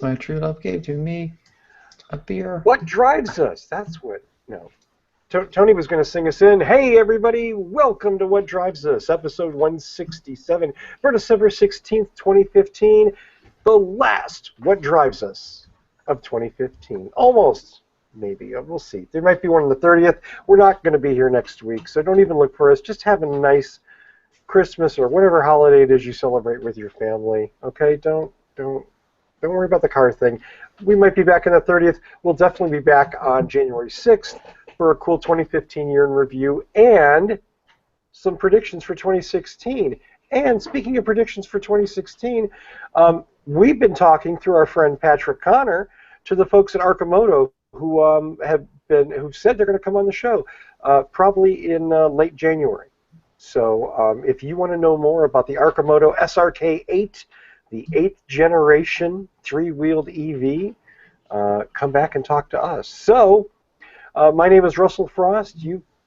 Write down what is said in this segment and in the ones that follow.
My true love gave to me a beer. What drives us? That's what. No. Tony was going to sing us in. Hey, everybody, welcome to What Drives Us, episode 167 for December 16th, 2015, the last What Drives Us of 2015. Almost, maybe. We'll see. There might be one on the 30th. We're not going to be here next week, so don't even look for us. Just have a nice Christmas or whatever holiday it is you celebrate with your family. Okay? Don't worry about the car thing. We might be back on the 30th. We'll definitely be back on January 6th. For a cool 2015 year in review and some predictions for 2016. And speaking of predictions for 2016, we've been talking through our friend Patrick Connor to the folks at Arcimoto who've said they're going to come on the show probably in late January. So if you want to know more about the Arcimoto SRK8, the 8th generation three-wheeled EV, come back and talk to us. So. My name is Russell Frost.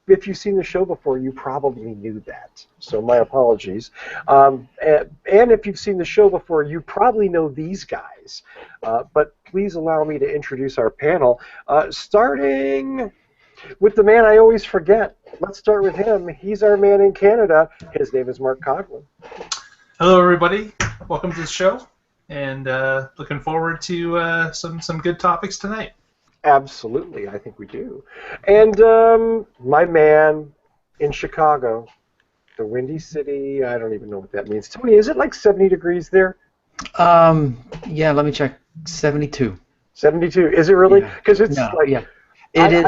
If you've seen the show before, you probably knew that. So my apologies. And if you've seen the show before, you probably know these guys. But please allow me to introduce our panel, starting with the man I always forget. Let's start with him. He's our man in Canada. His name is Mark Coughlin. Hello, everybody. Welcome to the show, and looking forward to some good topics tonight. Absolutely, I think we do. And my man in Chicago, the Windy City, I don't even know what that means. Tony, is it like 70 degrees there? Yeah, let me check. 72. 72. Is it really? Because it's like... Yeah. It is.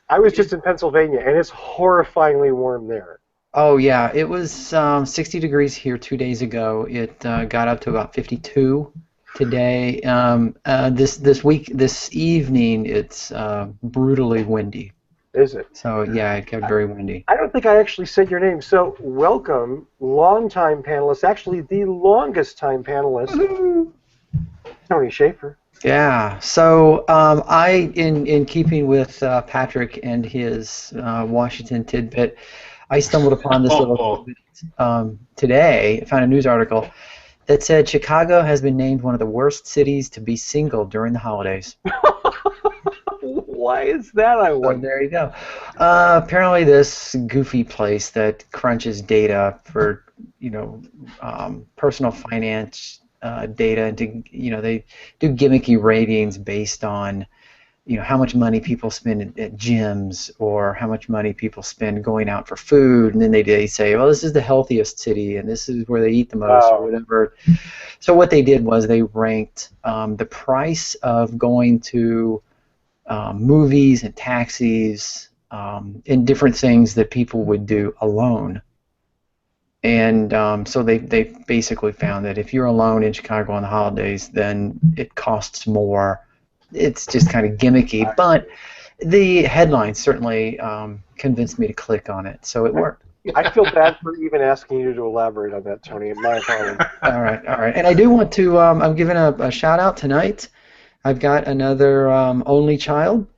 I was just in Pennsylvania, and it's horrifyingly warm there. Oh, yeah. It was 60 degrees here 2 days ago. It got up to about 52. Today, this evening, it's brutally windy. Is it? So yeah, it got very windy. I don't think I actually said your name. So welcome, longtime panelist, actually the longest time panelist, Tony Schaefer. Yeah. So in keeping with Patrick and his Washington tidbit, I stumbled upon this little tidbit today. I found a news article that said Chicago has been named one of the worst cities to be single during the holidays. Why is that, I wonder? So there you go. Apparently this goofy place that crunches data for, personal finance data, and they do gimmicky ratings based on how much money people spend at gyms or how much money people spend going out for food, and then they say, well, this is the healthiest city and this is where they eat the most or whatever. So what they did was they ranked the price of going to movies and taxis and different things that people would do alone. And so they basically found that if you're alone in Chicago on the holidays, then it costs more. It's just kind of gimmicky, but the headline certainly convinced me to click on it, so it worked. I feel bad for even asking you to elaborate on that, Tony. My apologies. All right. And I do want to, I'm giving a shout-out tonight. I've got another only child,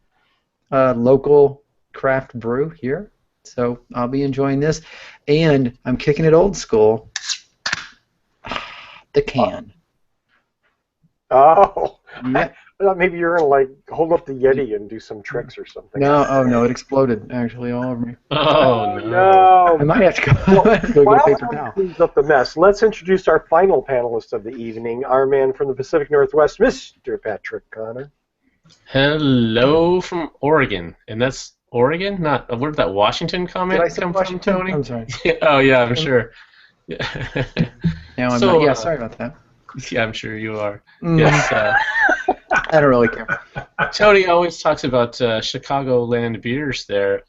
local craft brew here, so I'll be enjoying this. And I'm kicking it old school, the can. Oh. Yeah. I thought maybe you're going to hold up the Yeti and do some tricks or something. No, it exploded actually all over me. Oh no. I might have to go, While get a paper towel. cleans up the mess, let's introduce our final panelist of the evening, our man from the Pacific Northwest, Mr. Patrick Connor. Hello from Oregon, and that's Oregon, not where did that Washington comment come from, Tony? I'm sorry. Oh yeah, I'm sure. No, I'm not. Yeah, sorry about that. Yeah, I'm sure you are. Yes. I don't really care. Tony always talks about Chicagoland beers there.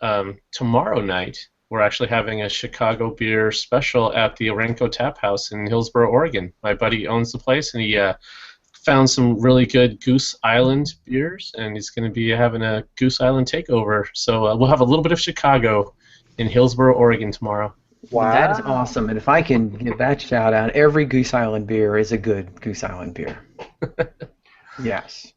Tomorrow night, we're actually having a Chicago beer special at the Orenco Tap House in Hillsboro, Oregon. My buddy owns the place, and he found some really good Goose Island beers, and he's going to be having a Goose Island takeover. So we'll have a little bit of Chicago in Hillsboro, Oregon tomorrow. Wow. That is awesome. And if I can give that shout out, every Goose Island beer is a good Goose Island beer. Yes.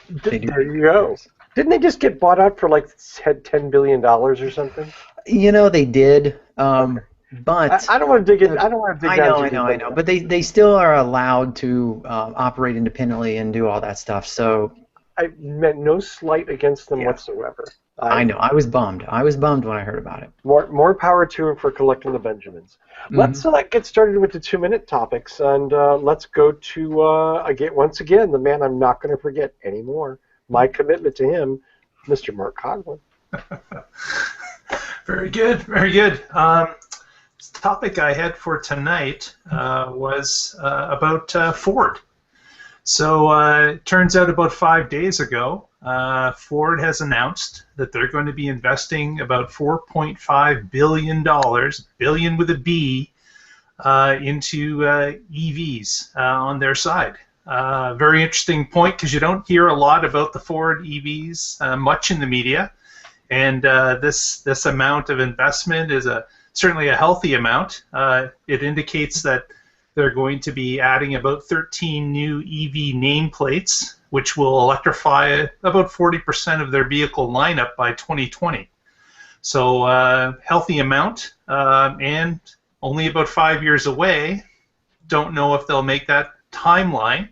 There you go. Didn't they just get bought out for like $10 billion or something? You know, they did. But I don't want to dig in. I don't want to dig down too deep. I know. But they still are allowed to operate independently and do all that stuff. So I meant no slight against them Yeah. whatsoever. I know. I was bummed. I was bummed when I heard about it. More power to him for collecting the Benjamins. Let's get started with the 2-minute topics, and let's go to once again the man I'm not going to forget anymore. My commitment to him, Mr. Mark Coughlin. Very good, very good. The topic I had for tonight was about Ford. So it turns out about 5 days ago, Ford has announced that they're going to be investing about $4.5 billion, billion with a B, into EVs on their side. Very interesting point because you don't hear a lot about the Ford EVs much in the media. And this amount of investment is certainly a healthy amount. It indicates that they're going to be adding about 13 new EV nameplates, which will electrify about 40% of their vehicle lineup by 2020. So healthy amount, and only about 5 years away. Don't know if they'll make that timeline,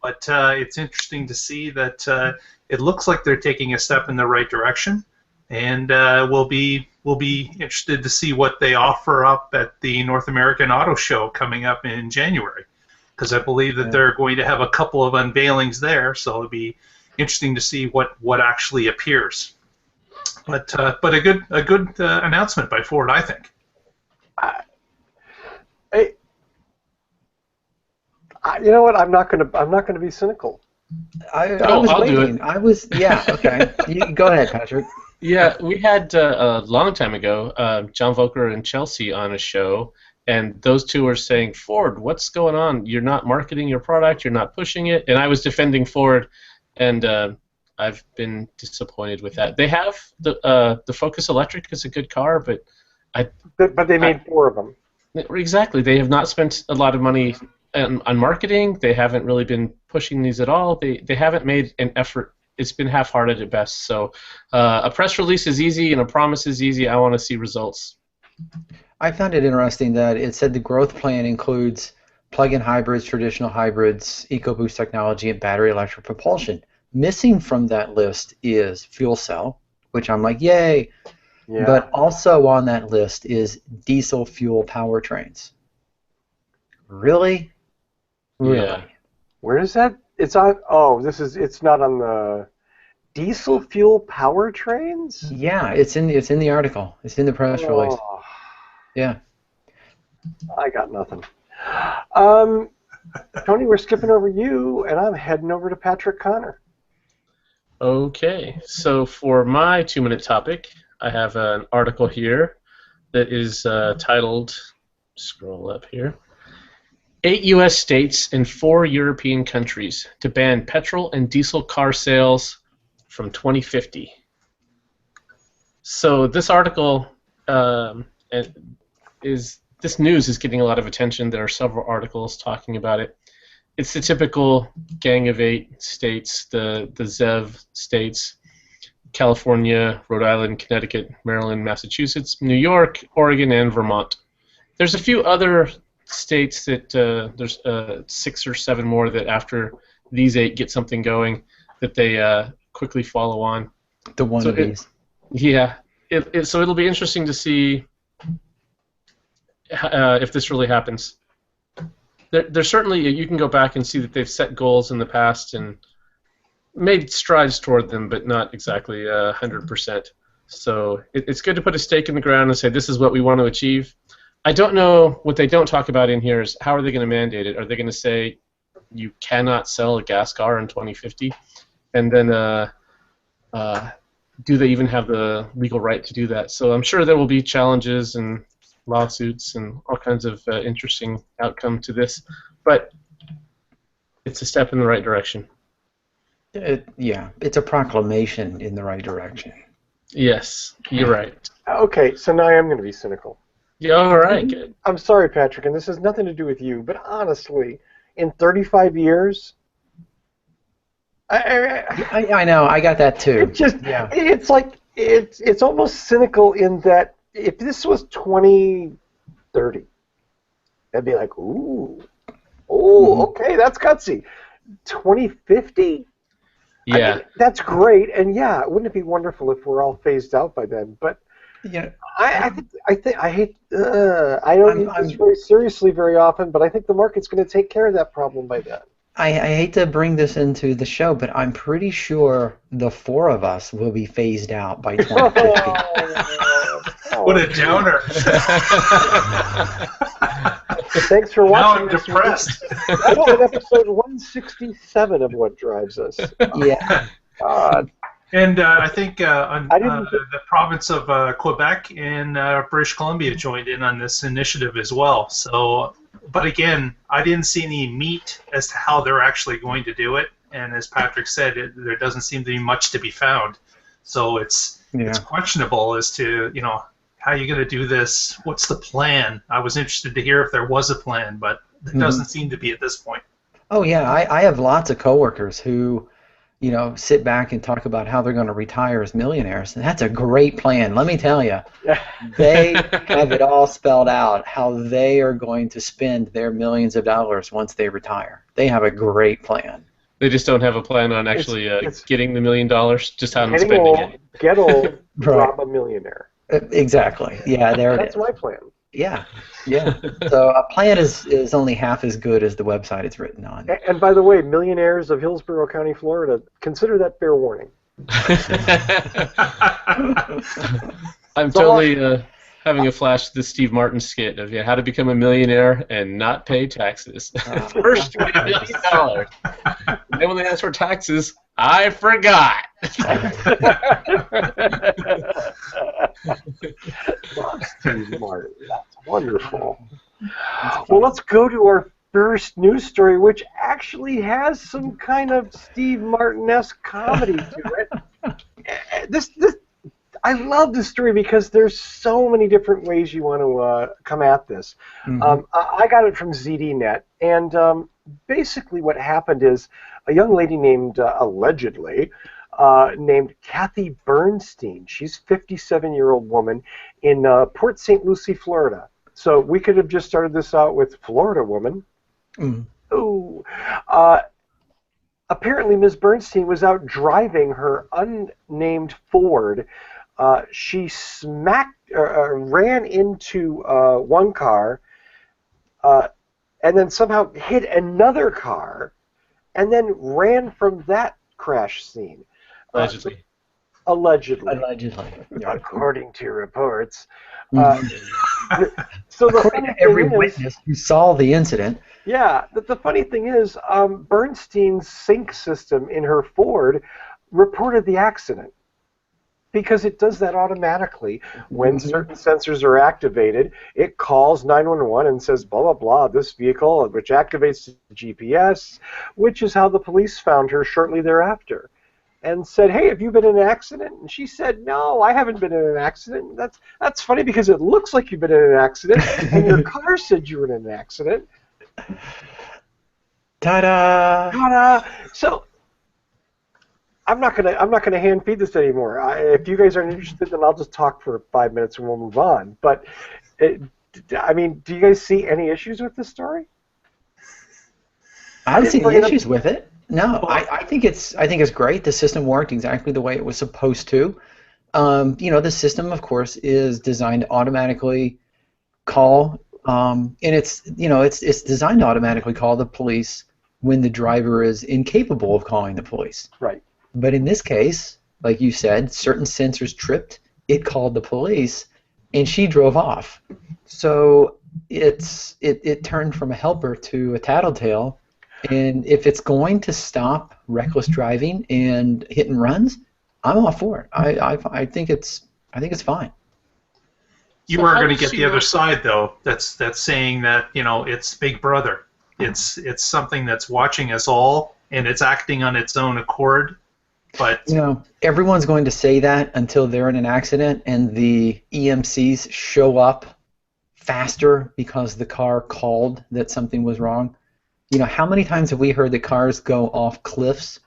but it's interesting to see that it looks like they're taking a step in the right direction. And we'll be interested to see what they offer up at the North American Auto Show coming up in January, because I believe that they're going to have a couple of unveilings there. So it'll be interesting to see what actually appears. But a good announcement by Ford, I think. You know what? I'm not gonna be cynical. I'll waiting. Do it. Yeah. Okay. Go ahead, Patrick. Yeah, we had a long time ago John Volker and Chelsea on a show, and those two were saying, Ford, what's going on? You're not marketing your product, you're not pushing it. And I was defending Ford, and I've been disappointed with that. They have the Focus Electric is a good car, but they made 4 of them. Exactly. They have not spent a lot of money on marketing. They haven't really been pushing these at all. They haven't made an effort. It's been half-hearted at best. So a press release is easy and a promise is easy. I want to see results. I found it interesting that it said the growth plan includes plug-in hybrids, traditional hybrids, EcoBoost technology, and battery electric propulsion. Missing from that list is fuel cell, which I'm like, yay. Yeah. But also on that list is diesel fuel powertrains. Really? Really? Yeah. Where is that? It's on. Oh, it's not on the diesel fuel powertrains. Yeah, it's in the article. It's in the press release. Yeah. I got nothing. Tony, we're skipping over you, and I'm heading over to Patrick Connor. Okay. So for my 2-minute topic, I have an article here that is titled. Scroll up here. 8 U.S. states and 4 European countries to ban petrol and diesel car sales from 2050. So this article this news is getting a lot of attention. There are several articles talking about it. It's the typical Gang of 8 states, the ZEV states: California, Rhode Island, Connecticut, Maryland, Massachusetts, New York, Oregon, and Vermont. There's a few other states that there's 6 or 7 more that after these 8 get something going that they quickly follow on. The wannabes. Yeah. So it'll be interesting to see if this really happens. There's certainly, you can go back and see that they've set goals in the past and made strides toward them, but not exactly 100%. So it's good to put a stake in the ground and say this is what we want to achieve. I don't know, what they don't talk about in here is how are they going to mandate it? Are they going to say you cannot sell a gas car in 2050? And then do they even have the legal right to do that? So I'm sure there will be challenges and lawsuits and all kinds of interesting outcome to this, but it's a step in the right direction. Yeah, it's a proclamation in the right direction. Yes, you're right. Okay, so now I am going to be cynical. Yeah, all right, good. I'm sorry, Patrick, and this has nothing to do with you, but honestly, in 35 years, I know, I got that too. It's like it's almost cynical in that if this was 20 2030. I'd be like, ooh, oh, okay, that's gutsy. 2050? Yeah. I mean, that's great, and yeah, wouldn't it be wonderful if we're all phased out by then? But Yeah, I hate. I don't use this very seriously very often, but I think the market's going to take care of that problem by then. I hate to bring this into the show, but I'm pretty sure the four of us will be phased out by 2050. What a downer. Thanks for watching. Now I'm depressed. That's been episode 167 of What Drives Us. Yeah. God. And I think the province of Quebec and British Columbia joined in on this initiative as well. So, but again, I didn't see any meat as to how they're actually going to do it. And as Patrick said, there doesn't seem to be much to be found. So it's questionable as to how you're going to do this. What's the plan? I was interested to hear if there was a plan, but there doesn't seem to be at this point. Oh yeah, I have lots of coworkers who, sit back and talk about how they're going to retire as millionaires. And that's a great plan. Let me tell you, they have it all spelled out how they are going to spend their millions of dollars once they retire. They have a great plan. They just don't have a plan on actually getting the $1 million, just how I'm spending it. Get old, rob a millionaire. Exactly. Yeah, that's my plan. Yeah. So a plan is only half as good as the website it's written on. And by the way, millionaires of Hillsborough County, Florida, consider that fair warning. I'm totally having a flash to the Steve Martin skit of how to become a millionaire and not pay taxes. First, $20 million. Then when they ask for taxes, I forgot. Steve Martin, that's wonderful. Well, let's go to our first news story, which actually has some kind of Steve Martin-esque comedy to it. I love this story because there's so many different ways you want to come at this. I got it from ZDNet, and basically what happened is a young lady named, allegedly, named Kathy Bernstein. She's a 57-year-old woman in Port St. Lucie, Florida. So we could have just started this out with Florida woman. Ooh. Apparently, Ms. Bernstein was out driving her unnamed Ford. She ran into one car, and then somehow hit another car, and then ran from that crash scene. Allegedly. According to reports. So according to every witness who saw the incident. Yeah, the funny thing is, Bernstein's sync system in her Ford reported the accident because it does that automatically. When certain sensors are activated, it calls 911 and says, blah, blah, blah, this vehicle, which activates the GPS, which is how the police found her shortly thereafter. And said, hey, have you been in an accident? And she said, no, I haven't been in an accident. That's funny because it looks like you've been in an accident, and your car said you were in an accident. Ta-da! Ta-da! So I'm not gonna hand feed this anymore. If you guys aren't interested, then I'll just talk for 5 minutes and we'll move on. But I mean, do you guys see any issues with this story? I don't see any issues with it. No, I think it's great. The system worked exactly the way it was supposed to. The system, of course, is designed to automatically call, and it's designed to automatically call the police when the driver is incapable of calling the police. Right. But in this case, like you said, certain sensors tripped. It called the police, and she drove off. So it turned from a helper to a tattletale. And if it's going to stop reckless driving and hit and runs, I'm all for it. I think it's fine. You are going to get the other side, though. That's saying that it's Big Brother. It's something that's watching us all, and it's acting on its own accord. But everyone's going to say that until they're in an accident and the EMCs show up faster because the car called that something was wrong. How many times have we heard that cars go off cliffs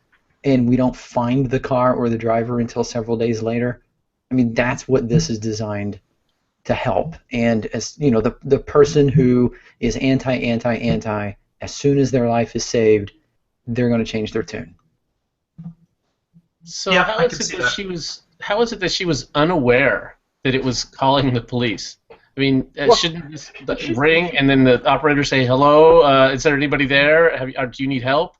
and we don't find the car or the driver until several days later? I mean, that's what this is designed to help. And as you know, the person who is anti, as soon as their life is saved, they're going to change their tune. So Yeah, how I is can it see that that. how is it that she was unaware that it was calling the police? I mean, Well, shouldn't this she's, ring and then the operator say, "Hello, is there anybody there? Do you need help?"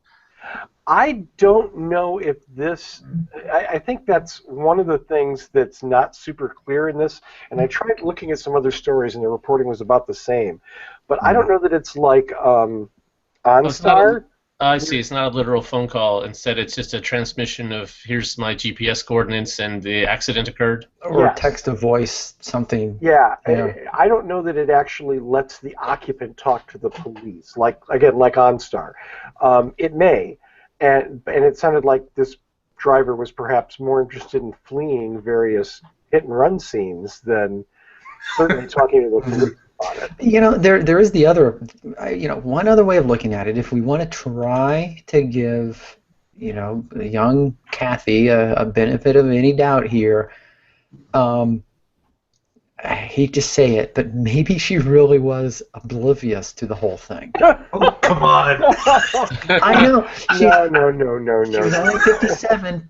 I don't know if this. I think that's one of the things that's not super clear in this. And I tried looking at some other stories, and the reporting was about the same. But I don't know that it's like Oh, it's not a. OnStar. I see. It's not a literal phone call. Instead, it's just a transmission of here's my GPS coordinates and the accident occurred. Or Yes. text to voice something. Yeah, Yeah. I don't know that it actually lets the occupant talk to the police, like OnStar. It may, and it sounded like this driver was perhaps more interested in fleeing various hit and run scenes than certainly talking to the police about it. You know, there is the other, one other way of looking at it. If we want to try to give, young Kathy a benefit of any doubt here, I hate to say it, but maybe she really was oblivious to the whole thing. Oh, come on. I know. No. She was only 57.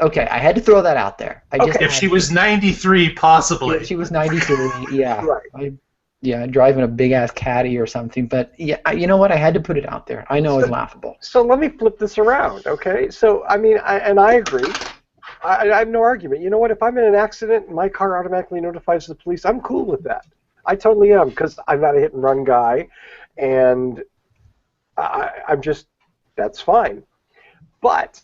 Okay, I had to throw that out there. If she was 93, possibly. If she was 93, yeah. Right. Driving a big-ass caddy or something. But, yeah, you know what? I had to put it out there. I know it's laughable. So let me flip this around, okay? So, I mean, I agree. I have no argument. You know what? If I'm in an accident and my car automatically notifies the police, I'm cool with that. I totally am, because I'm not a hit-and-run guy, and I'm just, that's fine. But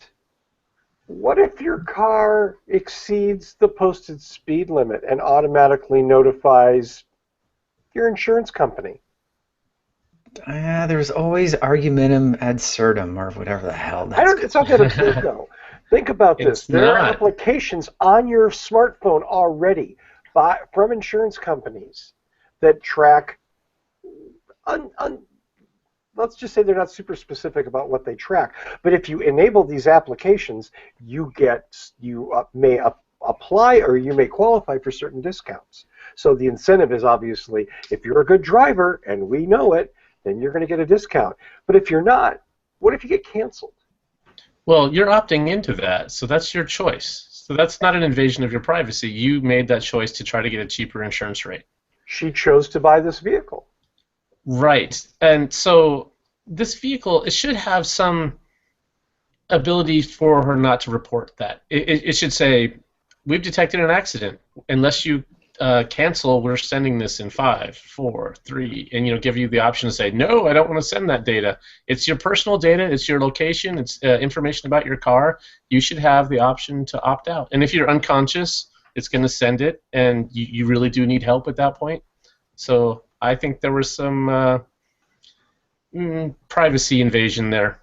what if your car exceeds the posted speed limit and automatically notifies your insurance company? There's always argumentum ad absurdum, or whatever the hell that's It's not that absurd, though. Think about this. It's There are not. applications on your smartphone already from insurance companies that track. Let's just say they're not super specific about what they track. But if you enable these applications, you may apply, or you may qualify for certain discounts. So the incentive is obviously, if you're a good driver and we know it, then you're going to get a discount. But if you're not, what if you get canceled? Well, you're opting into that, so that's your choice. So that's not an invasion of your privacy. You made that choice to try to get a cheaper insurance rate. She chose to buy this vehicle. Right. And so this vehicle, it should have some ability for her not to report that. It should say, we've detected an accident. Unless you cancel, we're sending this in 5, 4, 3, and give you the option to say, no, I don't want to send that data. It's your personal data, it's your location, it's information about your car. You should have the option to opt out. And if you're unconscious, it's going to send it, and you really do need help at that point. So I think there was some privacy invasion there.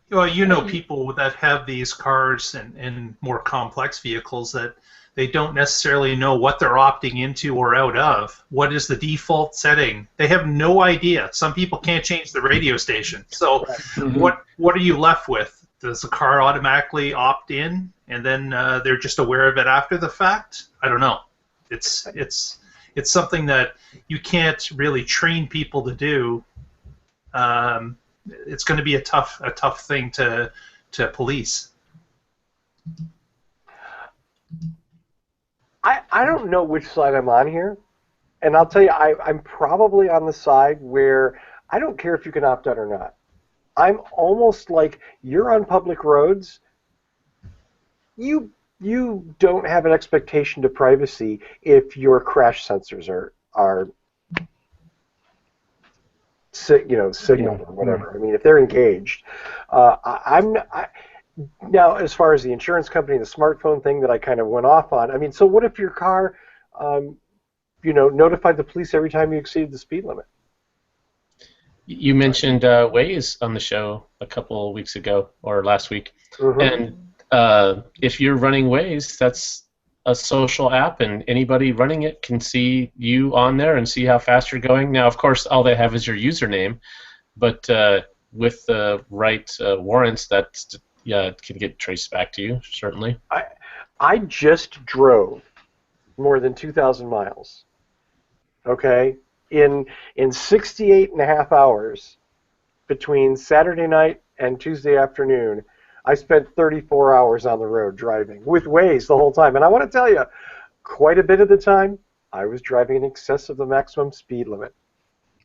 Well, people that have these cars and more complex vehicles that they don't necessarily know what they're opting into or out of. What is the default setting? They have no idea. Some people can't change the radio station. So what are you left with? Does the car automatically opt in, and then they're just aware of it after the fact? I don't know. It's something that you can't really train people to do. It's going to be a tough thing to police. I don't know which side I'm on here, and I'll tell you, I'm probably on the side where I don't care if you can opt out or not. I'm almost like, you're on public roads. You don't have an expectation to privacy if your crash sensors are signaled or whatever. I mean, if they're engaged, now, as far as the insurance company, the smartphone thing that I kind of went off on, I mean, so what if your car, notified the police every time you exceeded the speed limit? You mentioned Waze on the show a couple weeks ago, or last week. And if you're running Waze, that's a social app, and anybody running it can see you on there and see how fast you're going. Now, of course, all they have is your username, but with the right warrants, that can get traced back to you, certainly. I just drove more than 2,000 miles. Okay? In 68 and a half hours between Saturday night and Tuesday afternoon, I spent 34 hours on the road driving with Waze the whole time. And I want to tell you, quite a bit of the time, I was driving in excess of the maximum speed limit.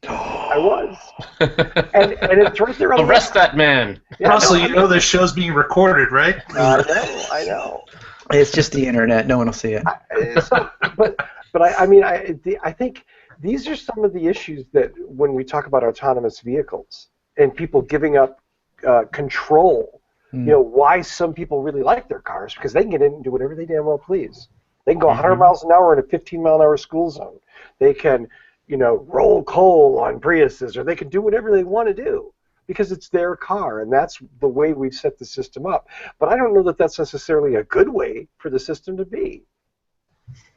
I was. And it's right there on the Arrest that man. Yeah, Russell, no, you know this show's being recorded, right? I know. It's just the internet. No one will see it. I think these are some of the issues that when we talk about autonomous vehicles and people giving up control, why some people really like their cars, because they can get in and do whatever they damn well please. They can go 100 miles an hour in a 15-mile-an-hour school zone. They can, roll coal on Priuses, or they can do whatever they want to do because it's their car, and that's the way we've set the system up. But I don't know that that's necessarily a good way for the system to be.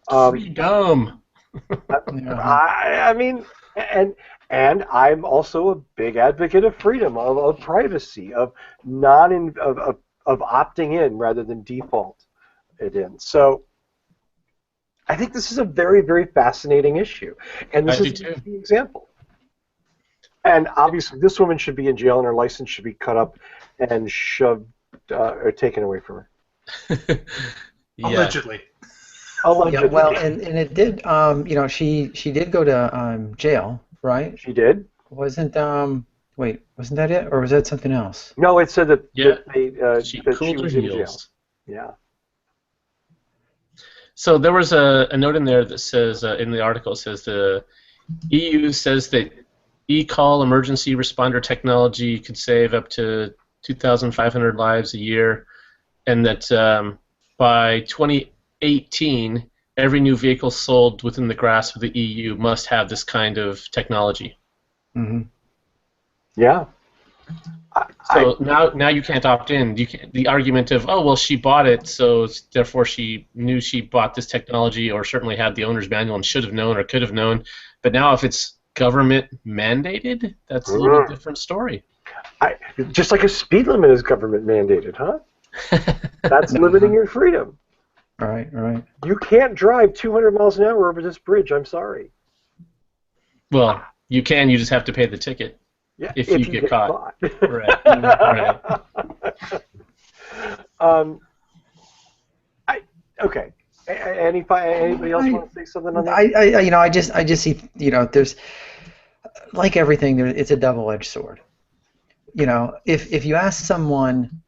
Freedom. I mean, and I'm also a big advocate of freedom, of privacy, of opting in rather than default it in. So I think this is a very, very fascinating issue, and this is the example. And obviously, this woman should be in jail, and her license should be cut up and shoved or taken away from her. Allegedly. Yeah, well, and it did. She did go to jail, right? She did. Wasn't wasn't that it, or was that something else? No, it said that she that cooled she was her in jail. heels. Yeah. So there was a note in there that says, in the article, it says the EU says that e-call emergency responder technology could save up to 2,500 lives a year, and that by 2018, every new vehicle sold within the grasp of the EU must have this kind of technology. Mm-hmm. Yeah. So now you can't opt in. You can't, the argument of, oh, well, she bought it, so therefore she knew she bought this technology, or certainly had the owner's manual and should have known or could have known. But now if it's government mandated, that's a little different story. Just like a speed limit is government mandated, huh? That's limiting your freedom. All right. You can't drive 200 miles an hour over this bridge. I'm sorry. Well, you can. You just have to pay the ticket. Yeah, if you get caught. Right. Okay. Anybody else want to say something on that? I just see, there's, like everything, it's a double-edged sword. If you ask someone,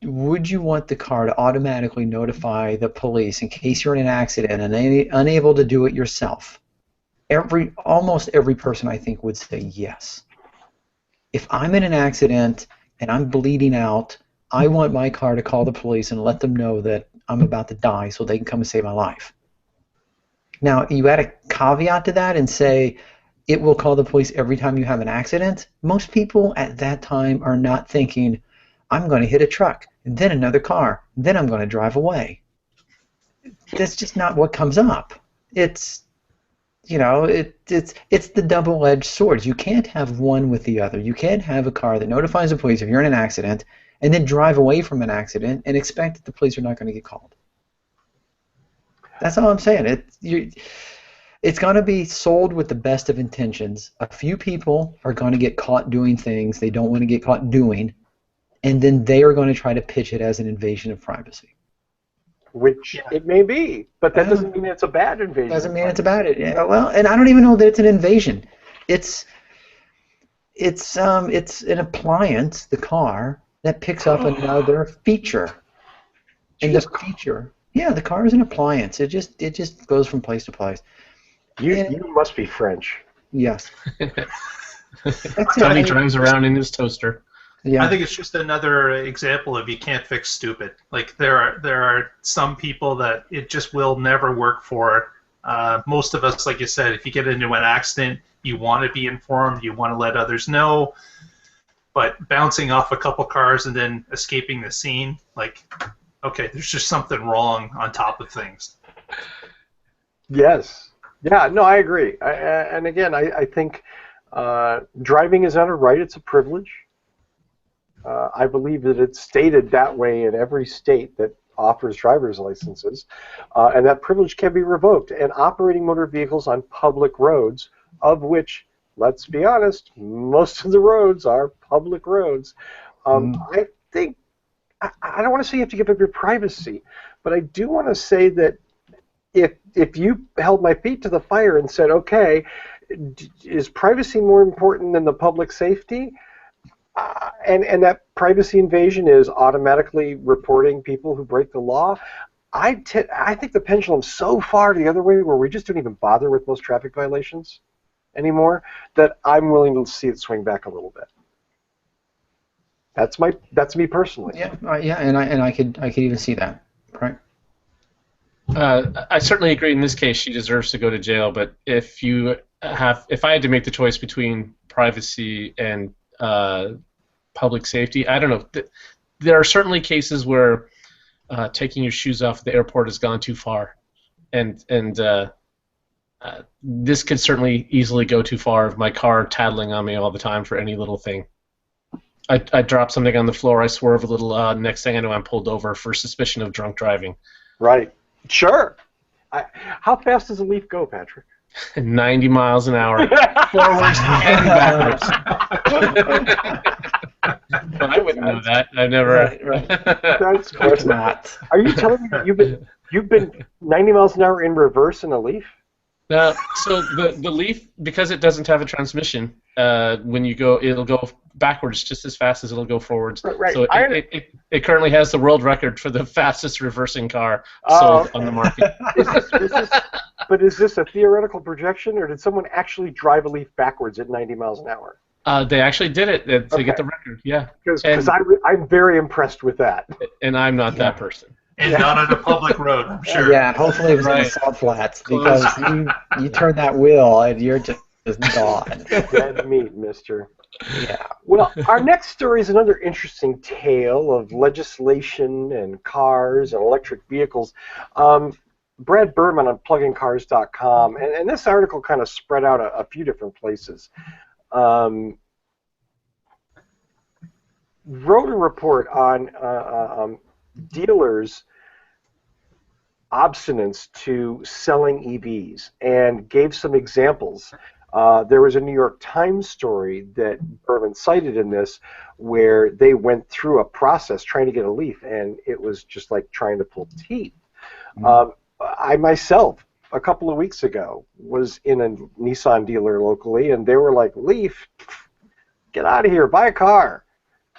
would you want the car to automatically notify the police in case you're in an accident and unable to do it yourself? Almost every person, I think, would say yes. If I'm in an accident and I'm bleeding out, I want my car to call the police and let them know that I'm about to die so they can come and save my life. Now, you add a caveat to that and say it will call the police every time you have an accident. Most people at that time are not thinking, I'm going to hit a truck, and then another car, and then I'm going to drive away. That's just not what comes up. It's the double-edged sword. You can't have one with the other. You can't have a car that notifies the police if you're in an accident and then drive away from an accident and expect that the police are not going to get called. That's all I'm saying. It's going to be sold with the best of intentions. A few people are going to get caught doing things they don't want to get caught doing, and then they are going to try to pitch it as an invasion of privacy. Which it may be, but that doesn't mean it's a bad invasion. Doesn't mean it's a bad. Well, and I don't even know that it's an invasion. It's an appliance, the car, that picks up another feature. And the feature, the car is an appliance. It just goes from place to place. You must be French. Yes. Tony drives around in his toaster. Yeah. I think it's just another example of you can't fix stupid. Like there are some people that it just will never work for. Most of us, like you said, if you get into an accident, you want to be informed, you want to let others know. But bouncing off a couple cars and then escaping the scene, like, okay, there's just something wrong on top of things. Yes. Yeah, no, I agree. And again, I think driving is not a right, it's a privilege. I believe that it's stated that way in every state, that offers driver's licenses, and that privilege can be revoked. And operating motor vehicles on public roads, of which, let's be honest, most of the roads are public roads. I think, I don't want to say you have to give up your privacy, but I do want to say that if you held my feet to the fire and said, okay, is privacy more important than the public safety? And that privacy invasion is automatically reporting people who break the law. I think the pendulum's so far the other way where we just don't even bother with most traffic violations anymore that I'm willing to see it swing back a little bit. That's me personally. Yeah, and I could even see that, right? I certainly agree. In this case, she deserves to go to jail. But if I had to make the choice between privacy and public safety, I don't know. There are certainly cases where taking your shoes off at the airport has gone too far, and this could certainly easily go too far. Of my car tattling on me all the time for any little thing. I drop something on the floor, I swerve a little. Next thing I know, I'm pulled over for suspicion of drunk driving. Right. Sure. How fast does a Leaf go, Patrick? 90 miles an hour, forwards and backwards. Well, I wouldn't know that. I've never. Right. That's of course not. Are you telling me that you've been 90 miles an hour in reverse in a Leaf? So the Leaf, because it doesn't have a transmission, when you go, it'll go backwards just as fast as it'll go forwards. Right. So it currently has the world record for the fastest reversing car sold on the market. But is this a theoretical projection, or did someone actually drive a Leaf backwards at 90 miles an hour? They actually did it to get the record, yeah. Because I'm very impressed with that. And I'm not that person. And not on a public road, I'm sure. Yeah, hopefully it was in the salt flats, because you turn that wheel and you're just gone. Dead meat, mister. Yeah. Well, our next story is another interesting tale of legislation and cars and electric vehicles. Brad Berman on plugincars.com, and this article kind of spread out a few different places. Wrote a report on dealers' obstinance to selling EVs and gave some examples. There was a New York Times story that Berman cited in this where they went through a process trying to get a Leaf, and it was just like trying to pull teeth. I myself, a couple of weeks ago, was in a Nissan dealer locally, and they were like, Leaf, get out of here, buy a car.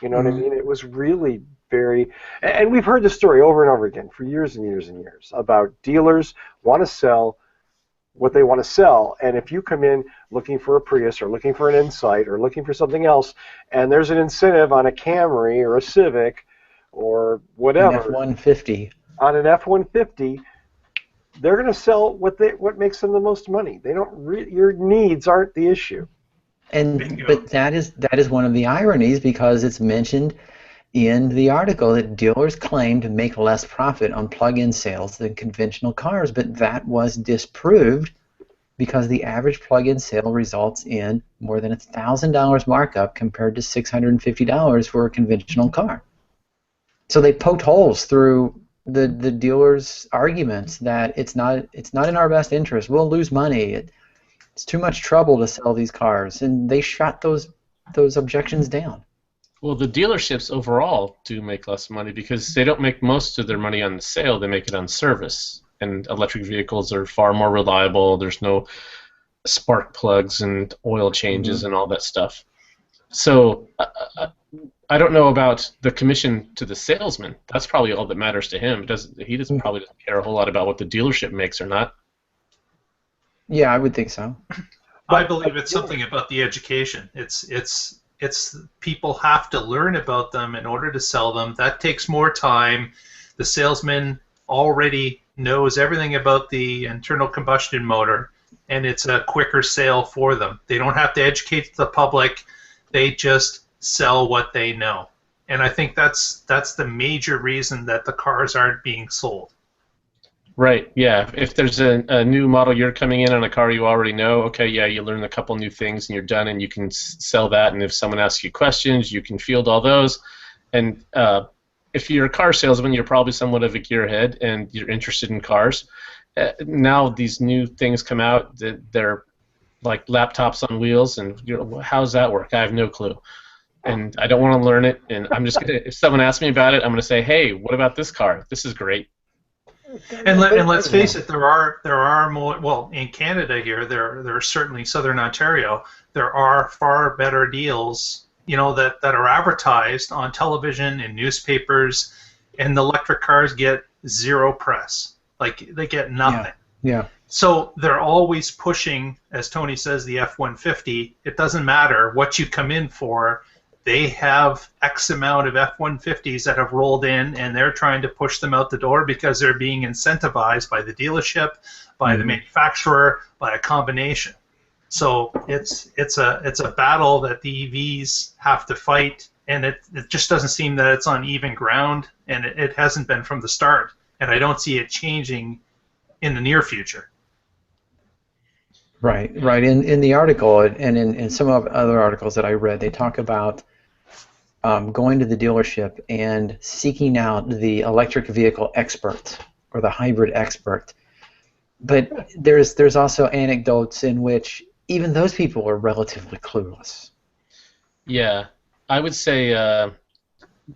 You know what I mean? It was really very, and we've heard this story over and over again for years and years and years about dealers want to sell what they want to sell, and if you come in looking for a Prius or looking for an Insight or looking for something else, and there's an incentive on a Camry or a Civic or whatever, an F-150. On an F-150, they're going to sell what makes them the most money. They don't. Your needs aren't the issue. But that is one of the ironies, because it's mentioned in the article that dealers claim to make less profit on plug-in sales than conventional cars, but that was disproved because the average plug-in sale results in more than $1,000 markup compared to $650 for a conventional car. So they poked holes through the dealers' arguments that it's not in our best interest. We'll lose money. It's too much trouble to sell these cars, and they shot those objections down. Well, the dealerships overall do make less money because they don't make most of their money on the sale. They make it on service. And electric vehicles are far more reliable. There's no spark plugs and oil changes and all that stuff. So I don't know about the commission to the salesman. That's probably all that matters to him. He doesn't probably doesn't care a whole lot about what the dealership makes or not. Yeah, I would think so. I believe it's something about the education. It's people have to learn about them in order to sell them. That takes more time. The salesman already knows everything about the internal combustion motor, and it's a quicker sale for them. They don't have to educate the public. They just sell what they know. And I think that's the major reason that the cars aren't being sold. Right, yeah. If there's a new model year coming in on a car you already know, okay, yeah, you learn a couple new things and you're done, and you can sell that, and if someone asks you questions, you can field all those. And if you're a car salesman, you're probably somewhat of a gearhead and you're interested in cars. Now these new things come out that they're like laptops on wheels, and how does that work? I have no clue, and I don't want to learn it. And I'm just gonna, if someone asks me about it, I'm gonna say, hey, what about this car? This is great. And let's face it, there are more. Well, in Canada here, there are certainly Southern Ontario. There are far better deals, that are advertised on television and newspapers, and the electric cars get zero press. Like they get nothing. Yeah. So they're always pushing, as Tony says, the F-150. It doesn't matter what you come in for. They have X amount of F-150s that have rolled in, and they're trying to push them out the door because they're being incentivized by the dealership, by the manufacturer, by a combination. So it's a battle that the EVs have to fight, and it just doesn't seem that it's on even ground, and it hasn't been from the start. And I don't see it changing in the near future. Right. In the article, and in some of other articles that I read, they talk about going to the dealership and seeking out the electric vehicle expert or the hybrid expert. But there's also anecdotes in which even those people are relatively clueless. Yeah, I would say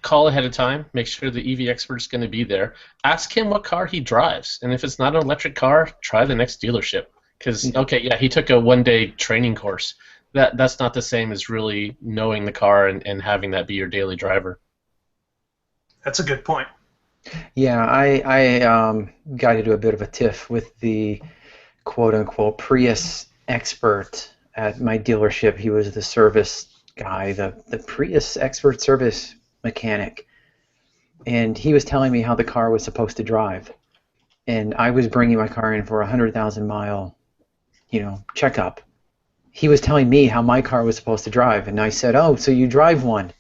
call ahead of time. Make sure the EV expert's going to be there. Ask him what car he drives, and if it's not an electric car, try the next dealership. Because he took a one-day training course. That's not the same as really knowing the car and having that be your daily driver. That's a good point. Yeah, I got into a bit of a tiff with the quote-unquote Prius expert at my dealership. He was the service guy, the Prius expert service mechanic, and he was telling me how the car was supposed to drive. And I was bringing my car in for a 100,000-mile, checkup. He was telling me how my car was supposed to drive, and I said, "Oh, so you drive one?"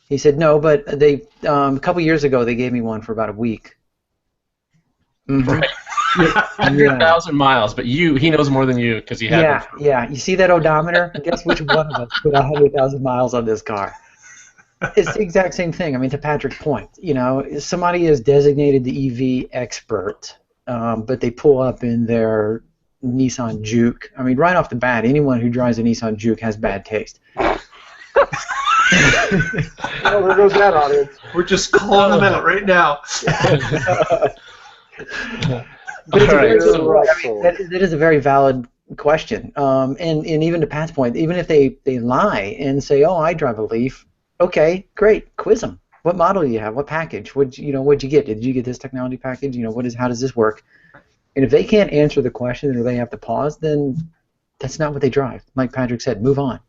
He said, "No, but they a couple years ago they gave me one for about a week." Mm-hmm. Right. 100,000 miles, but he knows more than you because he had one. Yeah. You see that odometer? Guess which one of us put 100,000 miles on this car? It's the exact same thing. I mean, to Patrick's point, somebody is designated the EV expert, but they pull up in their Nissan Juke. I mean, right off the bat, anyone who drives a Nissan Juke has bad taste. Well, there goes that audience. We're just calling them out right now. But it's Right, that is a very valid question. And even to Pat's point, even if they lie and say, "Oh, I drive a Leaf," okay, great, quiz them. What model do you have? What package? What'd you get? Did you get this technology package? How does this work? And if they can't answer the question or they have to pause, then that's not what they drive. Like Patrick said, move on.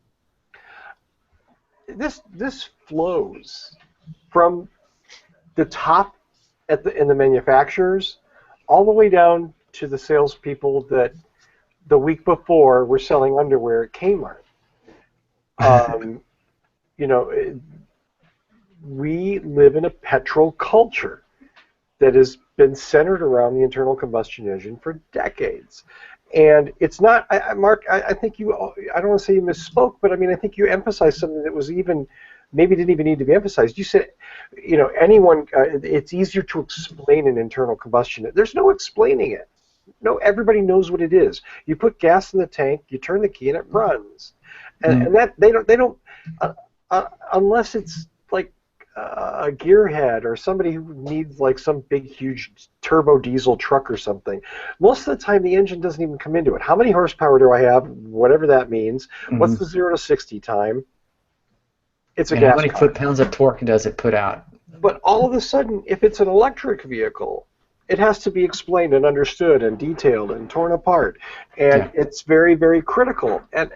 This flows from the top in the manufacturers all the way down to the salespeople that the week before were selling underwear at Kmart. We live in a petrol culture that has been centered around the internal combustion engine for decades. And it's not, Mark, I think I don't want to say you misspoke, but I mean, I think you emphasized something that was maybe didn't even need to be emphasized. You said, anyone, it's easier to explain an internal combustion. There's no explaining it. No, everybody knows what it is. You put gas in the tank, you turn the key, and it runs. And that they don't unless it's like a gearhead or somebody who needs like some big huge turbo diesel truck or something. Most of the time the engine doesn't even come into it. How many horsepower do I have? Whatever that means. What's the 0 to 60 time? It's a gas car. How many foot-pounds of torque does it put out? But all of a sudden, if it's an electric vehicle, it has to be explained and understood and detailed and torn apart. And it's very, very critical. And,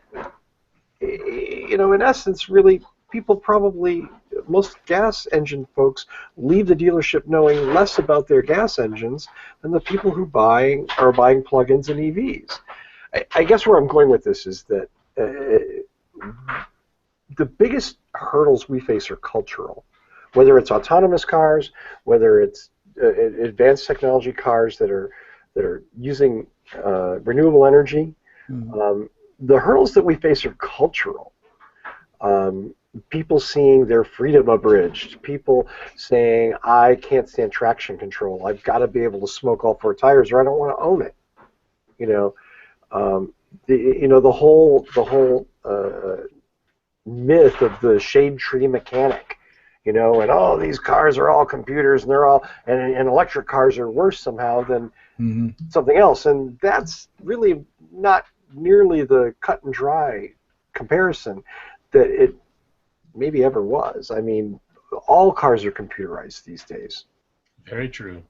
in essence, really, people probably, most gas engine folks, leave the dealership knowing less about their gas engines than the people who are buying plug-ins and EVs. I guess where I'm going with this is that the biggest hurdles we face are cultural, whether it's autonomous cars, whether it's advanced technology cars that are using renewable energy. The hurdles that we face are cultural. people seeing their freedom abridged, people saying, I can't stand traction control. I've got to be able to smoke all four tires or I don't want to own it. You know, the whole myth of the shade tree mechanic, and these cars are all computers and they're all and electric cars are worse somehow than something else, and that's really not nearly the cut and dry comparison that it maybe ever was. I mean, all cars are computerized these days. Very true.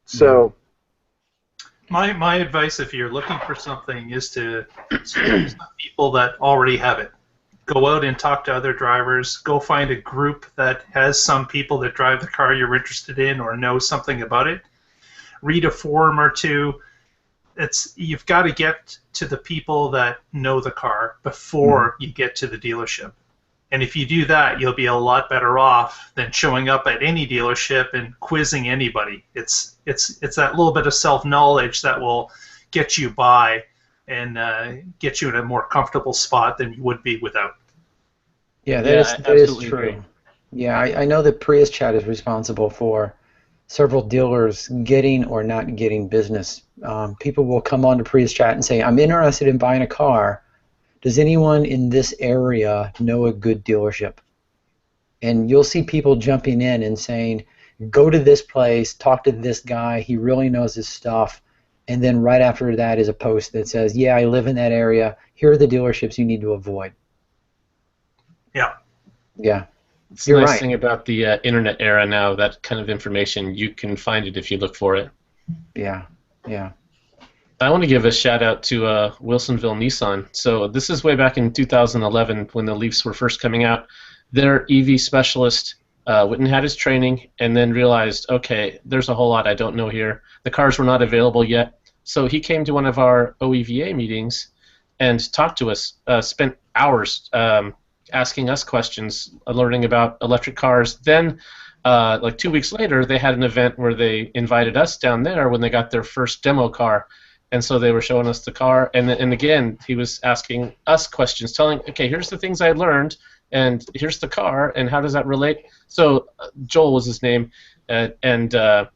So my advice, if you're looking for something, is to speak to some people that already have it. Go out and talk to other drivers. Go find a group that has some people that drive the car you're interested in or know something about it. Read a forum or two. You've got to get to the people that know the car before you get to the dealership. And if you do that, you'll be a lot better off than showing up at any dealership and quizzing anybody. It's that little bit of self-knowledge that will get you by and get you in a more comfortable spot than you would be without. Yeah, that is true. Agree. Yeah, I know that Prius Chat is responsible for several dealers getting or not getting business. People will come on to Prius Chat and say, I'm interested in buying a car. Does anyone in this area know a good dealership? And you'll see people jumping in and saying, go to this place, talk to this guy, he really knows his stuff. And then right after that is a post that says, yeah, I live in that area. Here are the dealerships you need to avoid. Yeah. Yeah. It's the nice thing about the internet era now, that kind of information, you can find it if you look for it. Yeah, yeah. I want to give a shout out to Wilsonville Nissan. So this is way back in 2011 when the Leafs were first coming out. Their EV specialist went and had his training and then realized, okay, there's a whole lot I don't know here. The cars were not available yet. So he came to one of our OEVA meetings and talked to us, spent hours asking us questions, learning about electric cars. Then, like 2 weeks later, they had an event where they invited us down there when they got their first demo car. And so they were showing us the car, and again, he was asking us questions, telling, okay, here's the things I learned, and here's the car, and how does that relate? So Joel was his name, and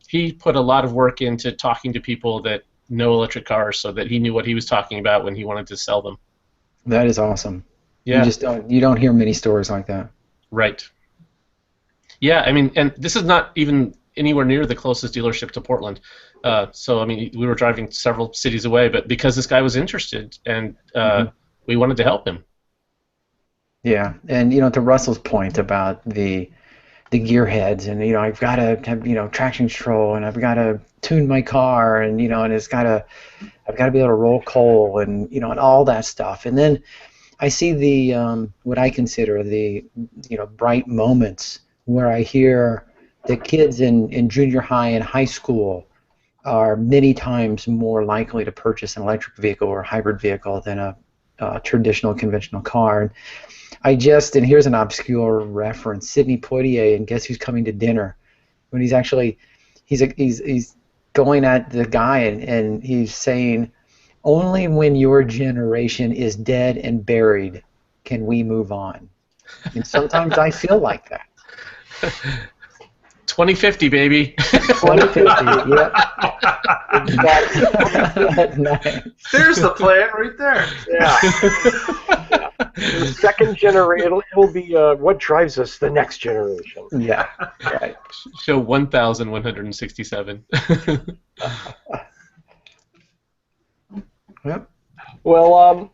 he put a lot of work into talking to people that know electric cars so that he knew what he was talking about when he wanted to sell them. That is awesome. Yeah. You don't hear many stories like that. Right. Yeah, I mean, and this is not even anywhere near the closest dealership to Portland. So, I mean, we were driving several cities away, but because this guy was interested, and we wanted to help him. Yeah, and to Russell's point about the gearheads, and I've got to have traction control, and I've got to tune my car, and and I've got to be able to roll coal, and and all that stuff, and then I see the what I consider the bright moments where I hear the kids in junior high and high school are many times more likely to purchase an electric vehicle or a hybrid vehicle than a traditional conventional car. And here's an obscure reference: Sidney Poitier, and Guess Who's Coming to Dinner, when he's going at the guy and he's saying, only when your generation is dead and buried can we move on. And sometimes I feel like that. 2050, baby. 2050, yeah. Nice. There's the plan right there. Yeah. The second generation, it'll be what drives us, the next generation. Yeah, right. Show 1,167. Yep. Well,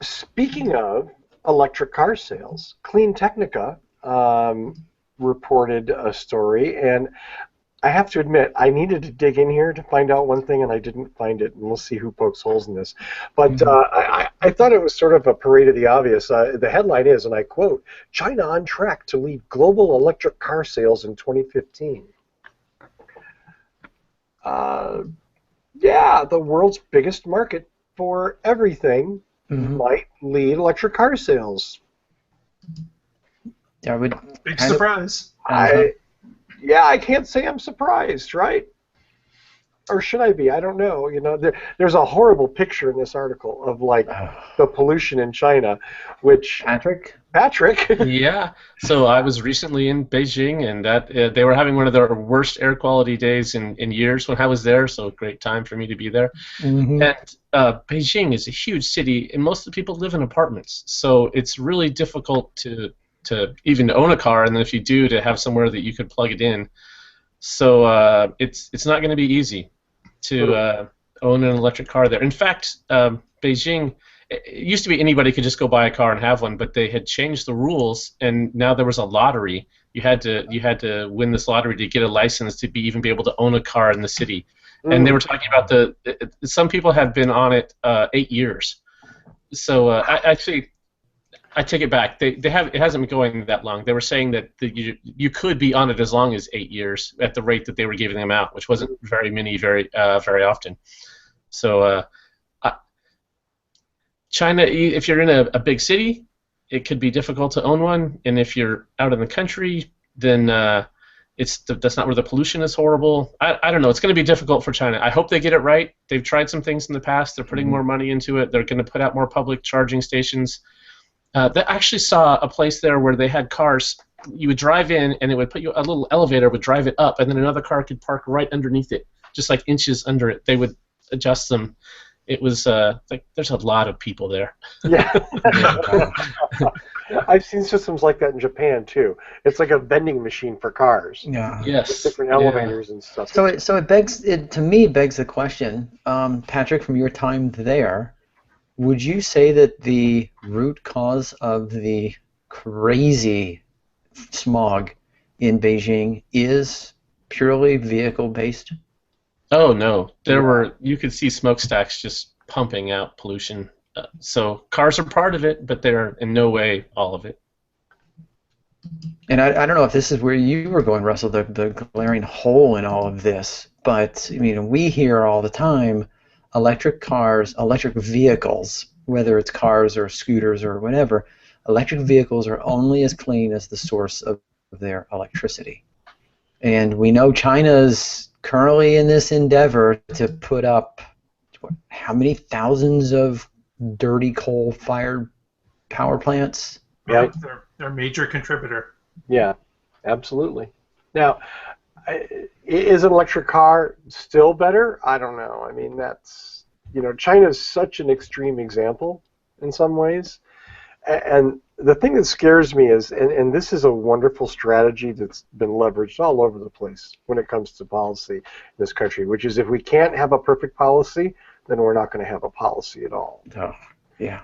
speaking of electric car sales, Clean Technica reported a story, and I have to admit, I needed to dig in here to find out one thing, and I didn't find it, and we'll see who pokes holes in this. But I thought it was sort of a parade of the obvious. The headline is, and I quote, China on track to lead global electric car sales in 2015. Yeah, the world's biggest market for everything might lead electric car sales. Yeah, big surprise. I can't say I'm surprised, right? Or should I be? I don't know. There's a horrible picture in this article of like the pollution in China, which Patrick. Yeah. So I was recently in Beijing, and that they were having one of their worst air quality days in years when I was there. So great time for me to be there. Mm-hmm. And Beijing is a huge city, and most of the people live in apartments. So it's really difficult to even own a car, and then if you do, to have somewhere that you could plug it in. So it's not going to be easy to own an electric car there. In fact, Beijing, it used to be anybody could just go buy a car and have one, but they had changed the rules, and now there was a lottery. You had to win this lottery to get a license to even be able to own a car in the city. And they were talking about some people have been on it 8 years. So I take it back. It hasn't been going that long. They were saying that you could be on it as long as 8 years at the rate that they were giving them out, which wasn't very many, very often. So China, if you're in a big city, it could be difficult to own one, and if you're out in the country, then that's not where the pollution is horrible. I don't know. It's going to be difficult for China. I hope they get it right. They've tried some things in the past. They're putting more money into it. They're going to put out more public charging stations. They actually saw a place there where they had cars. You would drive in, and it would put you a little elevator would drive it up, and then another car could park right underneath it, just like inches under it. They would adjust them. It was like there's a lot of people there. Yeah. I've seen systems like that in Japan too. It's like a vending machine for cars. Yeah. Yes. Different elevators and stuff. So it begs the question, Patrick, from your time there, would you say that the root cause of the crazy smog in Beijing is purely vehicle-based? Oh no, you could see smokestacks just pumping out pollution. So cars are part of it, but they're in no way all of it. And I don't know if this is where you were going, Russell, the glaring hole in all of this, but I mean, we hear all the time electric cars, electric vehicles, whether it's cars or scooters or whatever, electric vehicles are only as clean as the source of their electricity. And we know China's currently in this endeavor to put up how many thousands of dirty coal-fired power plants? Yeah, they're a major contributor. Yeah, absolutely. Now, is an electric car still better? I don't know. I mean, China's such an extreme example in some ways. And the thing that scares me is, and this is a wonderful strategy that's been leveraged all over the place when it comes to policy in this country, which is if we can't have a perfect policy, then we're not going to have a policy at all. Oh, yeah.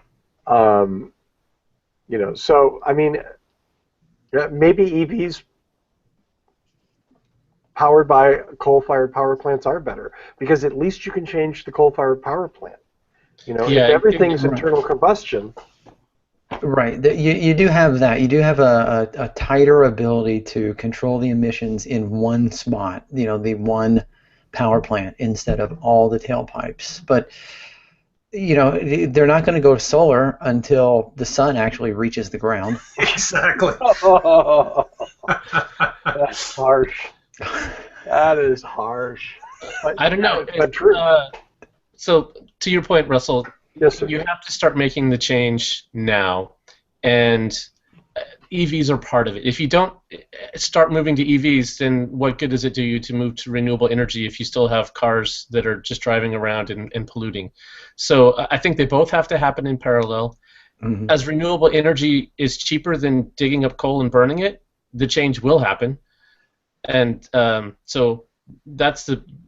So, I mean, maybe EVs powered by coal-fired power plants are better, because at least you can change the coal-fired power plant. If everything's internal combustion... Right. You do have that. You do have a tighter ability to control the emissions in one spot, the one power plant instead of all the tailpipes. But, they're not going to go solar until the sun actually reaches the ground. Exactly. That's harsh. That is harsh. I don't know. But true. So, to your point, Russell, yes, sir. You have to start making the change now, and EVs are part of it. If you don't start moving to EVs, then what good does it do you to move to renewable energy if you still have cars that are just driving around and polluting? So I think they both have to happen in parallel. Mm-hmm. As renewable energy is cheaper than digging up coal and burning it, the change will happen. And so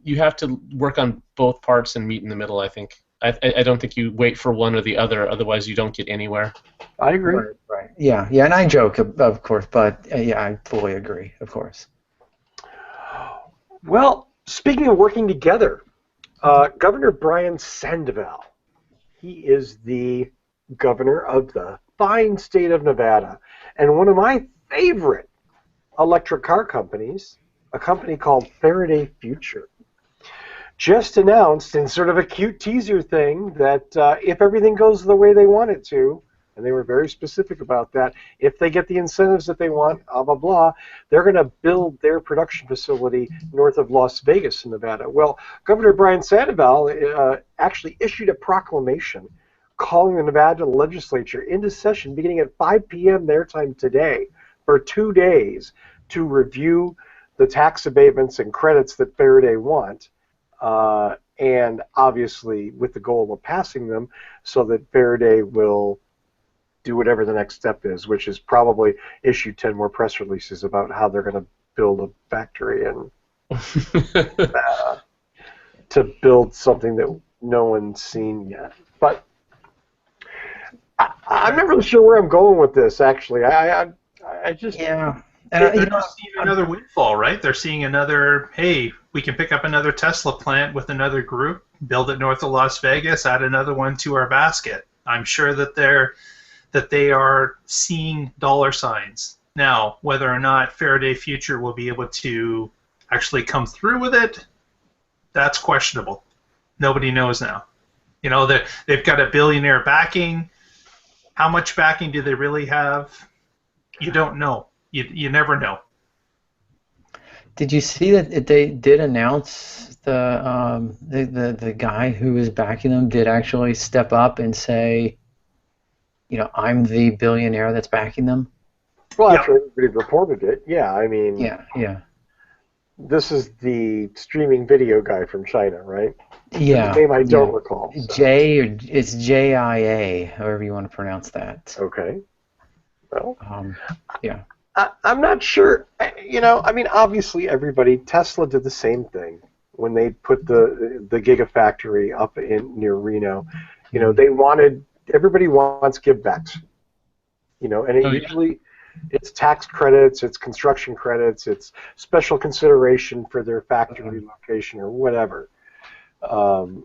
you have to work on both parts and meet in the middle, I think. I don't think you wait for one or the other, otherwise you don't get anywhere. I agree. Right. Yeah, and I joke, of course, but I fully agree, of course. Well, speaking of working together, Governor Brian Sandoval, he is the governor of the fine state of Nevada, and one of my favorite electric car companies, a company called Faraday Future, just announced in sort of a cute teaser thing that if everything goes the way they want it to, and they were very specific about that. If they get the incentives that they want, blah, blah, blah, they're going to build their production facility north of Las Vegas in Nevada. Well, Governor Brian Sandoval actually issued a proclamation calling the Nevada legislature into session beginning at 5 p.m. their time today for 2 days to review the tax abatements and credits that Faraday want, and obviously with the goal of passing them so that Faraday will do whatever the next step is, which is probably issue 10 more press releases about how they're going to build a factory and to build something that no one's seen yet. But I'm not really sure where I'm going with this, actually. I just... Yeah. They're just seeing another windfall, right? They're seeing another, hey, we can pick up another Tesla plant with another group, build it north of Las Vegas, add another one to our basket. I'm sure that they are seeing dollar signs. Now, whether or not Faraday Future will be able to actually come through with it, that's questionable. Nobody knows now. You know, they've got a billionaire backing. How much backing do they really have? You don't know. You never know. Did you see that they did announce the guy who was backing them did actually step up and say, you know, I'm the billionaire that's backing them? Well, after everybody reported it, yeah. I mean, yeah. This is the streaming video guy from China, right? Yeah. His name I don't recall. So. It's JIA, however you want to pronounce that. Okay. Well, yeah. I'm not sure. You know, I mean, obviously Tesla did the same thing when they put the Gigafactory up near Reno. You know, everybody wants givebacks. You know, and usually it's tax credits, it's construction credits, it's special consideration for their factory location or whatever. And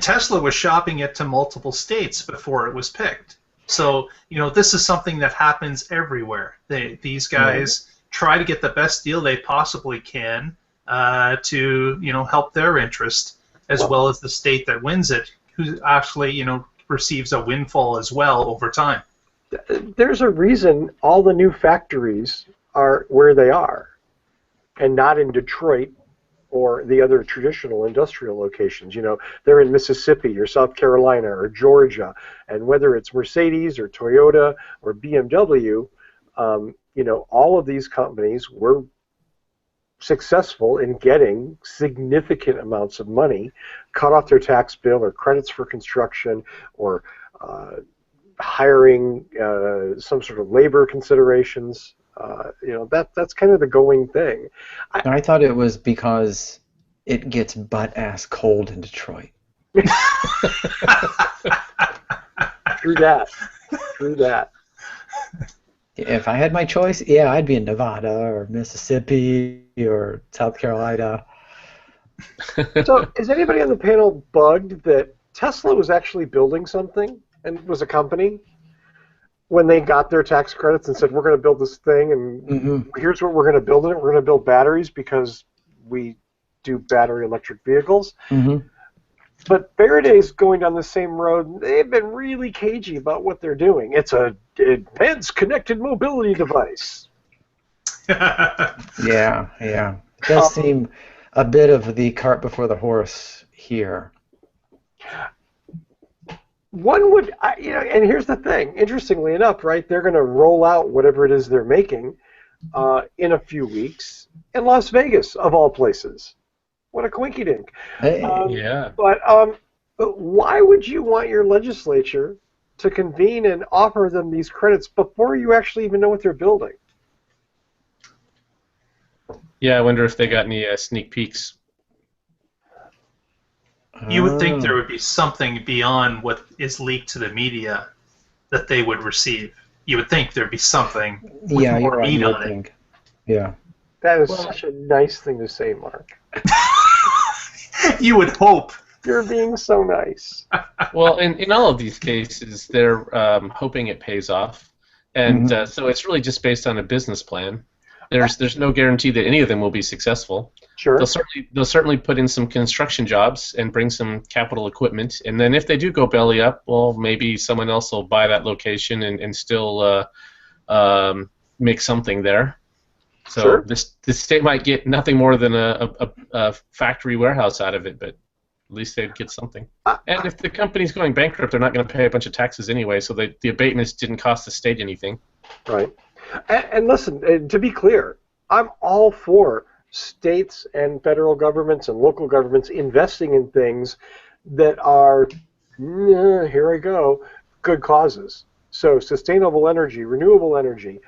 Tesla was shopping it to multiple states before it was picked. So, you know, this is something that happens everywhere. These guys try to get the best deal they possibly can to, you know, help their interest as well as the state that wins it, who actually, you know, receives a windfall as well over time. There's a reason all the new factories are where they are and not in Detroit or the other traditional industrial locations. You know, they're in Mississippi or South Carolina or Georgia, and whether it's Mercedes or Toyota or BMW, you know, all of these companies were successful in getting significant amounts of money cut off their tax bill or credits for construction or hiring some sort of labor considerations. You know, that's kind of the going thing. I thought it was because it gets butt-ass cold in Detroit. True that. True that. If I had my choice, yeah, I'd be in Nevada or Mississippi or South Carolina. So, is anybody on the panel bugged that Tesla was actually building something and was a company when they got their tax credits and said, we're going to build this thing and here's what we're going to build in it. We're going to build batteries because we do battery electric vehicles. But Faraday's going down the same road. They've been really cagey about what they're doing. It's an advanced connected mobility device. Yeah. It does seem a bit of the cart before the horse here. One would, you know, and here's the thing. Interestingly enough, right, they're going to roll out whatever it is they're making in a few weeks in Las Vegas, of all places. What a coinky-dink. Yeah. But why would you want your legislature to convene and offer them these credits before you actually even know what they're building? Yeah, I wonder if they got any sneak peeks. You would think there would be something beyond what is leaked to the media that they would receive. You would think there'd be something with more meat on it. Yeah. That is such a nice thing to say, Mark. You would hope. You're being so nice. Well, in all of these cases, they're hoping it pays off. And so it's really just based on a business plan. There's no guarantee that any of them will be successful. Sure. They'll certainly put in some construction jobs and bring some capital equipment, and then if they do go belly up, well, maybe someone else will buy that location and still make something there. So Sure. this state might get nothing more than a factory warehouse out of it, but at least they'd get something. And if the company's going bankrupt, they're not going to pay a bunch of taxes anyway, so the abatements didn't cost the state anything. Right. And listen, to be clear, I'm all for states and federal governments and local governments investing in things that are, here I go, good causes. So sustainable energy, renewable energy,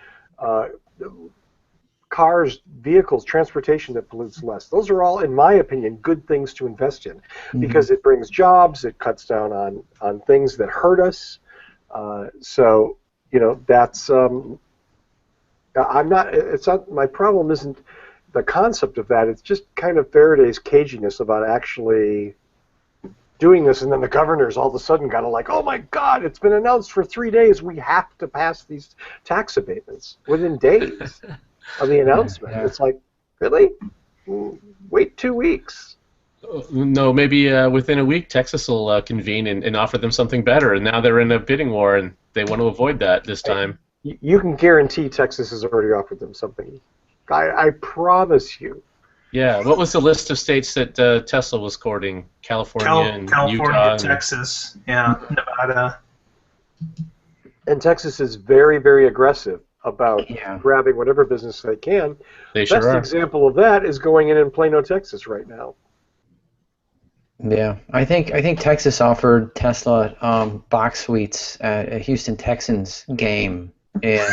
cars, vehicles, transportation that pollutes less. Those are all, in my opinion, good things to invest in because it brings jobs, it cuts down on things that hurt us. So, that's, I'm not, it's not, my problem isn't the concept of that. It's just kind of Faraday's caginess about actually doing this, and then the governors all of a sudden got to like, oh my God, it's been announced for 3 days. We have to pass these tax abatements within days of the announcement. Yeah. It's like, really? Wait 2 weeks. No, maybe within a week Texas will convene and offer them something better, and now they're in a bidding war, and they want to avoid that this time. You can guarantee Texas has already offered them something. I promise you. Yeah, what was the list of states that Tesla was courting? California and California, Utah. Texas, Nevada. And Texas is very, very aggressive about Yeah. grabbing whatever business they can. They Best sure are. example of that is going in Plano, Texas right now. Yeah, I think Texas offered Tesla box suites at a Houston Texans game, and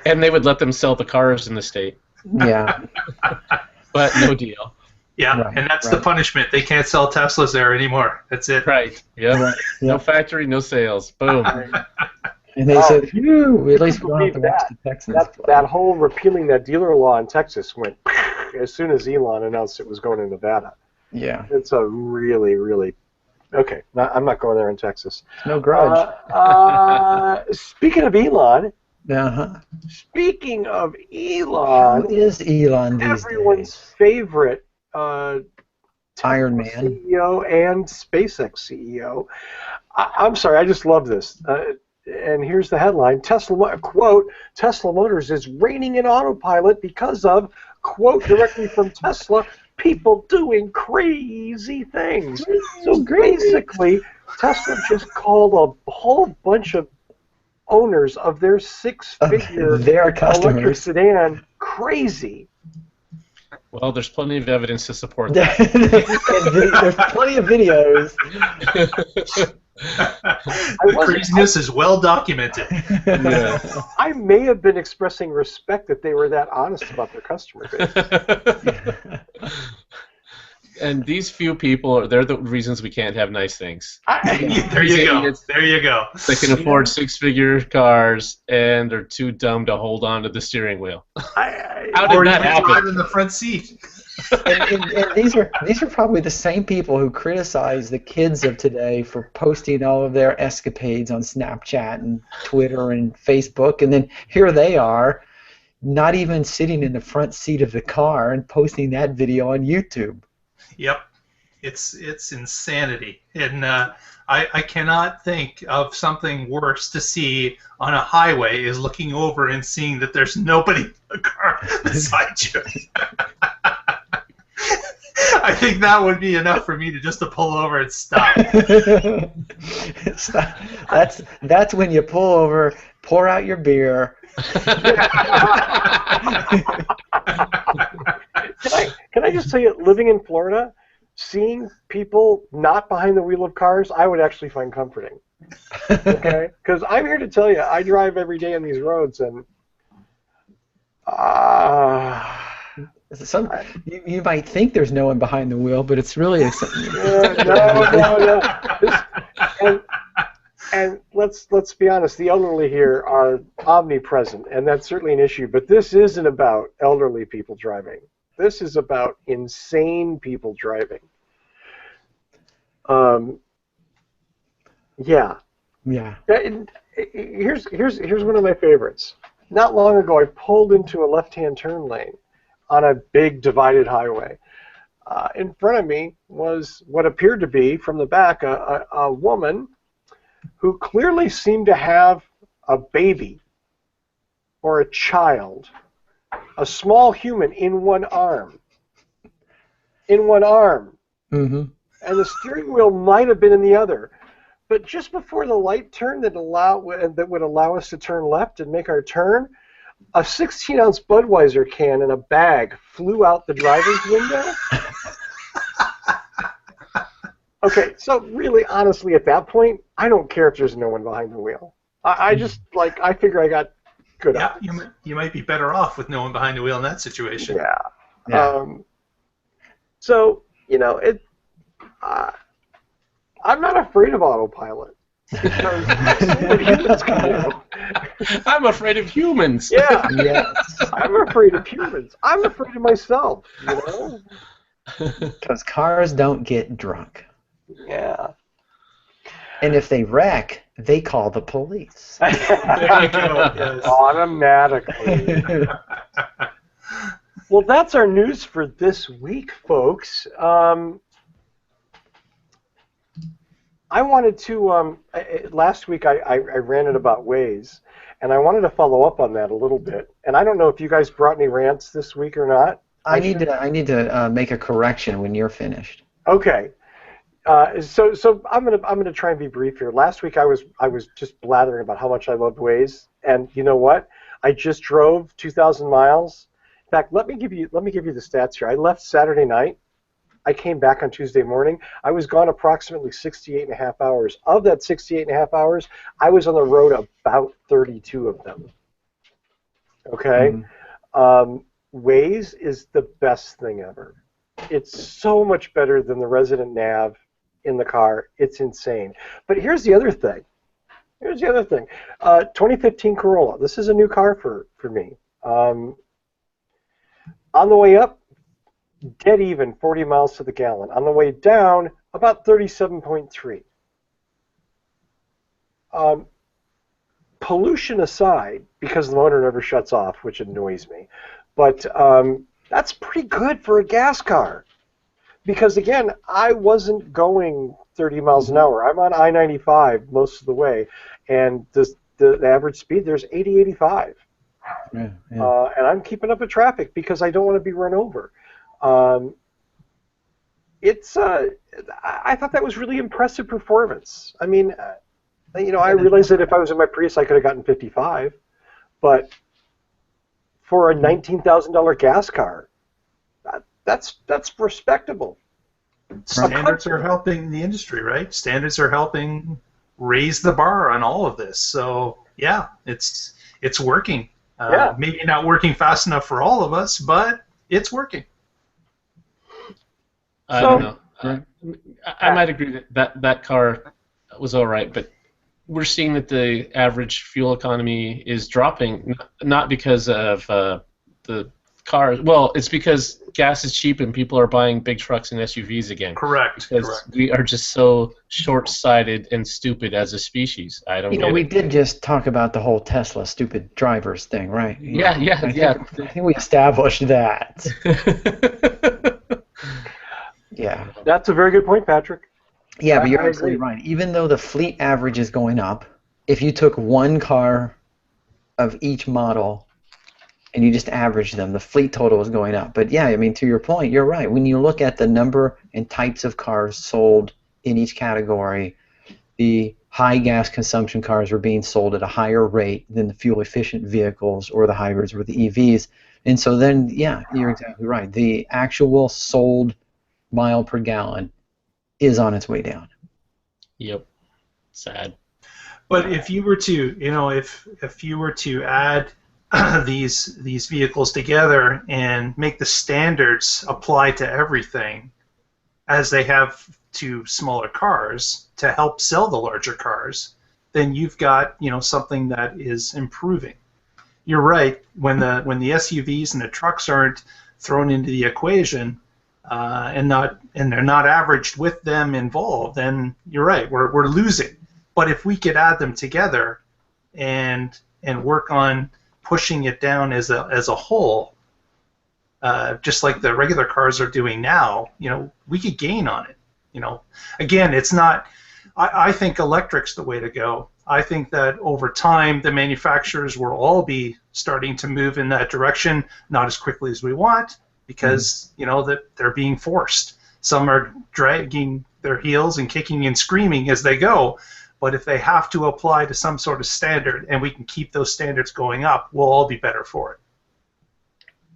And they would let them sell the cars in the state, yeah, but no deal. Yeah, Right, and that's the right. punishment. They can't sell Teslas there anymore. That's it. Right. Yep. Right, No yep. factory, no sales. Boom. And they said, "Phew, at least we don't have to Believe watch that. the Texans play." That whole repealing that dealer law in Texas went as soon as Elon announced it was going to Nevada. Yeah, It's a really, really okay. I'm not going there in Texas. no grudge. Speaking of Elon, Uh-huh. speaking of Who Elon, is Elon these everyone's days? favorite Iron Tesla Man. CEO and SpaceX CEO. I'm sorry, I just love this. And here's the headline: quote, Tesla Motors is reigning in autopilot because of, quote, directly from Tesla, people doing crazy things. So basically, Tesla just called a whole bunch of owners of their six-figure Their electric customers. sedan crazy. Well, there's plenty of evidence to support that. There's plenty of videos. The craziness is well documented. Yeah. I may have been expressing respect that they were that honest about their customer base. And these few people, they're the reasons we can't have nice things. There you go. There you go. They can afford six-figure cars, and they're too dumb to hold on to the steering wheel. How Or did even that happen? drive in the front seat. And these are probably the same people who criticize the kids of today for posting all of their escapades on Snapchat and Twitter and Facebook, and then here they are, not even sitting in the front seat of the car and posting that video on YouTube. Yep, it's insanity, and I cannot think of something worse to see on a highway is looking over and seeing that there's nobody in the car beside you. I think that would be enough for me to pull over and stop. That's when you pull over, pour out your beer. Can I just tell you, living in Florida, seeing people not behind the wheel of cars, I would actually find comforting. Okay? Because I'm here to tell you, I drive every day on these roads, and You might think there's no one behind the wheel, but it's really no. And let's be honest, the elderly here are omnipresent, and that's certainly an issue. But this isn't about elderly people driving. This is about insane people driving. Yeah. And here's one of my favorites. Not long ago, I pulled into a left-hand turn lane. on a big divided highway. In front of me was what appeared to be, from the back, a woman who clearly seemed to have a baby or a child, a small human in one arm. In one arm. Mm-hmm. And the steering wheel might have been in the other. But just before the light turned that would allow us to turn left and make our turn, a 16-ounce Budweiser can in a bag flew out the driver's window. Okay, so really, honestly, at that point, I don't care if there's no one behind the wheel. I just, I figure I got good odds. You might be better off with no one behind the wheel in that situation. Yeah. Yeah. So, I'm not afraid of autopilot. Because what humans can do. I'm afraid of humans. Yeah. Yes. I'm afraid of humans. I'm afraid of myself, Because cars don't get drunk. Yeah. And if they wreck, they call the police. There you go. Yes. Automatically. Well, that's our news for this week, folks. I wanted to, last week I ranted about Waze, and I wanted to follow up on that a little bit. And I don't know if you guys brought any rants this week or not. I need to make a correction when you're finished. Okay. So I'm gonna try and be brief here. Last week I was just blathering about how much I loved Waze, and you know what? I just drove 2,000 miles. In fact, let me give you the stats here. I left Saturday night. I came back on Tuesday morning. I was gone approximately 68 and a half hours. Of that 68 and a half hours, I was on the road about 32 of them. Okay? Waze is the best thing ever. It's so much better than the resident nav in the car. It's insane. But here's the other thing. 2015 Corolla. This is a new car for me. On the way up, dead even, 40 miles to the gallon. On the way down, about 37.3. Pollution aside, because the motor never shuts off, which annoys me, but that's pretty good for a gas car. Because, again, I wasn't going 30 miles an hour. I'm on I-95 most of the way, and the average speed there's 80, 85. Yeah. And I'm keeping up with traffic because I don't want to be run over. I thought that was really impressive performance. I mean, I realized that if I was in my Prius, I could have gotten 55, but for a $19,000 gas car, that's respectable. Standards are helping the industry, right? Standards are helping raise the bar on all of this. So yeah, it's working. Maybe not working fast enough for all of us, but it's working. I don't know. I might agree that car was all right, but we're seeing that the average fuel economy is dropping, not because of the cars. Well, it's because gas is cheap and people are buying big trucks and SUVs again. Correct. Because we are just so short-sighted and stupid as a species. I don't. We did just talk about the whole Tesla stupid drivers thing, right? Yeah. I think we established that. Yeah. That's a very good point, Patrick. Yeah, but you're absolutely right. Even though the fleet average is going up, if you took one car of each model and you just averaged them, the fleet total is going up. But yeah, I mean, to your point, you're right. When you look at the number and types of cars sold in each category, the high gas consumption cars are being sold at a higher rate than the fuel-efficient vehicles or the hybrids or the EVs. And so then, yeah, you're exactly right. The actual sold mile per gallon is on its way down. Yep. Sad. But if you were to, if you were to add these vehicles together and make the standards apply to everything, as they have to smaller cars to help sell the larger cars, then you've got something that is improving. You're right. When the SUVs and the trucks aren't thrown into the equation, and they're not averaged with them involved, then you're right, we're losing. But if we could add them together and work on pushing it down as a whole, just like the regular cars are doing now, we could gain on it. Again, it's not. I think electric's the way to go. I think that over time, the manufacturers will all be starting to move in that direction, not as quickly as we want, because that they're being forced. Some are dragging their heels and kicking and screaming as they go. But if they have to apply to some sort of standard, and we can keep those standards going up, we'll all be better for it.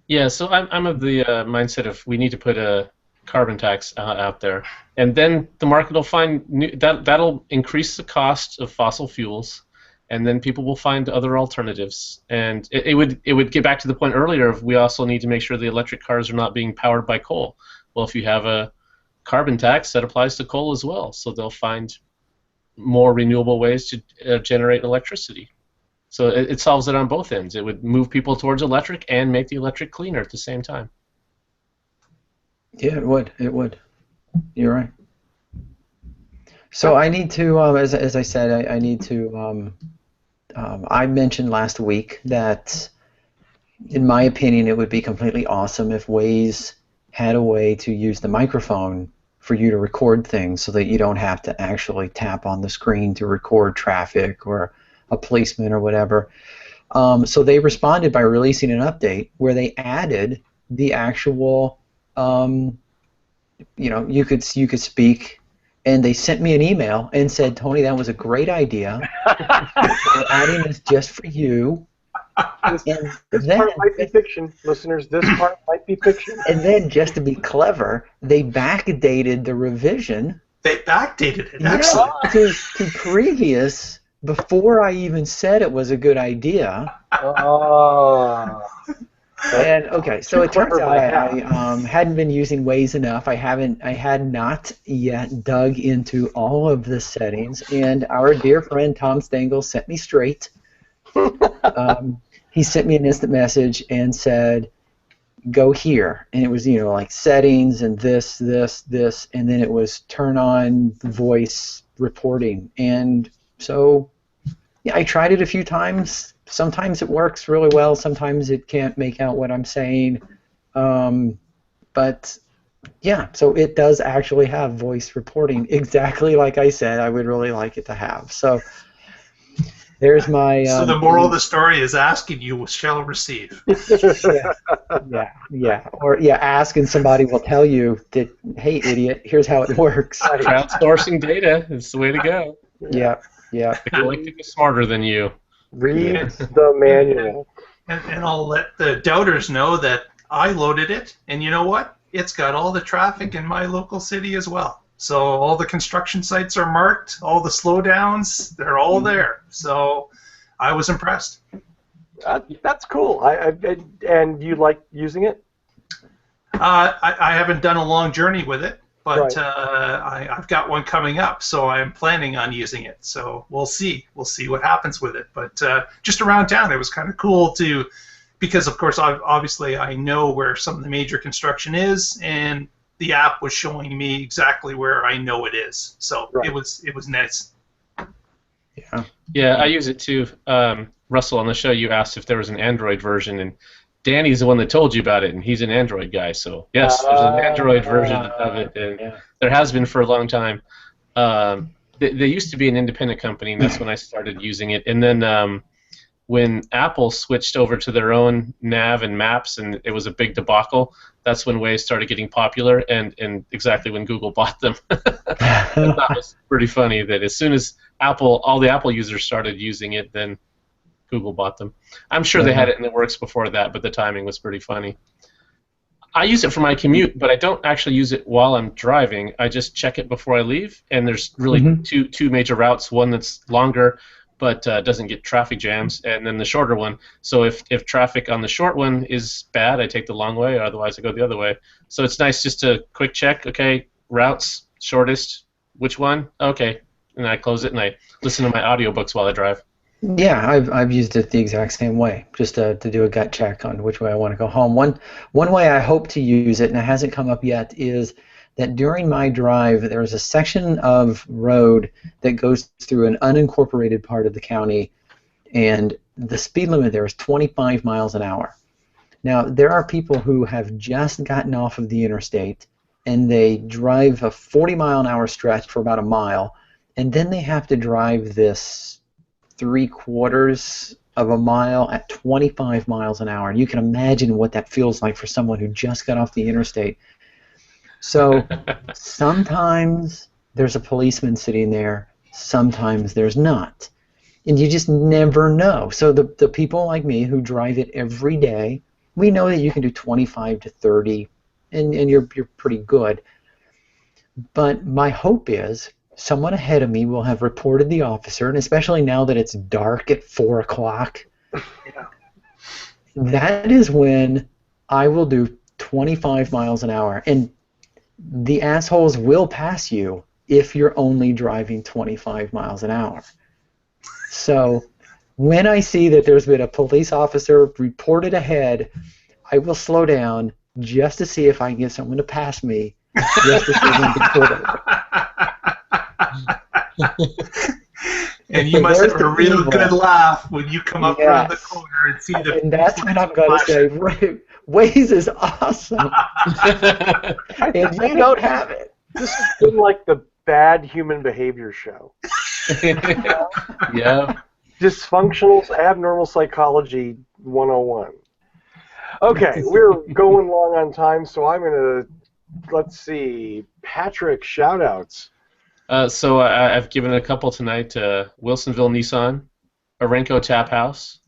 Yeah, so I'm of the mindset of we need to put a carbon tax out there, and then the market will find that'll increase the cost of fossil fuels, and then people will find other alternatives. And it would get back to the point earlier of we also need to make sure the electric cars are not being powered by coal. Well, if you have a carbon tax, that applies to coal as well, so they'll find more renewable ways to generate electricity. So it solves it on both ends. It would move people towards electric and make the electric cleaner at the same time. Yeah, it would. It would. You're right. So I need to, as I said, I need to. I mentioned last week that, in my opinion, it would be completely awesome if Waze had a way to use the microphone for you to record things, so that you don't have to actually tap on the screen to record traffic or a policeman or whatever. So they responded by releasing an update where they added the actual. You could speak, and they sent me an email and said, "Tony, that was a great idea. We're adding this just for you." This part might be fiction, listeners. This part might be fiction. And then, just to be clever, they backdated the revision. They backdated it. Excellent. To previous, before I even said it was a good idea. Oh. And okay, so it turns out I hadn't been using Waze enough. I had not yet dug into all of the settings, and our dear friend Tom Stengel set me straight. He sent me an instant message and said, "Go here," and it was like settings and this, and then it was turn on voice reporting, and so yeah, I tried it a few times. Sometimes it works really well. Sometimes it can't make out what I'm saying. But yeah, so it does actually have voice reporting, exactly like I said I would really like it to have. So there's my. So the moral of the story is: asking you shall receive. Yeah. Or ask and somebody will tell you that, hey, idiot, here's how it works. Crowdsourcing data is the way to go. Yeah. The galactic is smarter than you. Read the manual. And I'll let the doubters know that I loaded it, and you know what? It's got all the traffic in my local city as well. So all the construction sites are marked, all the slowdowns, they're all there. So I was impressed. That's cool. And you like using it? I haven't done a long journey with it, but right. I've got one coming up, so I'm planning on using it. So we'll see. We'll see what happens with it. But just around town, it was kind of cool because of course, obviously, I know where some of the major construction is, and the app was showing me exactly where I know it is. So right. it was nice. Yeah, I use it too. Russell, on the show, you asked if there was an Android version, and Danny's the one that told you about it, and he's an Android guy. So yes, there's an Android version of it, and there has been for a long time. They used to be an independent company, and that's when I started using it. And then when Apple switched over to their own nav and maps, and it was a big debacle, that's when Waze started getting popular, and exactly when Google bought them. That was pretty funny that as soon as all the Apple users started using it, then Google bought them. I'm sure they had it in the works before that, but the timing was pretty funny. I use it for my commute, but I don't actually use it while I'm driving. I just check it before I leave, and there's really two major routes, one that's longer but doesn't get traffic jams, and then the shorter one. So if traffic on the short one is bad, I take the long way, or otherwise I go the other way. So it's nice just to quick check, okay, routes, shortest, which one? Okay, and I close it, and I listen to my audiobooks while I drive. Yeah, I've used it the exact same way, just to do a gut check on which way I want to go home. One way I hope to use it, and it hasn't come up yet, is that during my drive there's a section of road that goes through an unincorporated part of the county, and the speed limit there is 25 miles an hour. Now, there are people who have just gotten off of the interstate and they drive a 40-mile-an-hour stretch for about a mile, and then they have to drive this 3/4 of a mile at 25 miles an hour. And you can imagine what that feels like for someone who just got off the interstate. So sometimes there's a policeman sitting there, sometimes there's not. And you just never know. So the people like me who drive it every day, we know that you can do 25 to 30, and you're pretty good. But my hope is someone ahead of me will have reported the officer, and especially now that it's dark at 4 o'clock, that is when I will do 25 miles an hour. And the assholes will pass you if you're only driving 25 miles an hour. So when I see that there's been a police officer reported ahead, I will slow down just to see if I can get someone to pass me, just to see them get pulled over. And you must have a real good laugh when you come up around the corner and see the. And that's what I'm going to say. Waze is awesome, and you don't have it. This has been like the bad human behavior show. Yeah. Dysfunctional's Abnormal Psychology 101. Okay, we're going long on time, so I'm going to, let's see, Patrick, shout-outs. So I've given a couple tonight to Wilsonville Nissan, Orenco Tap House.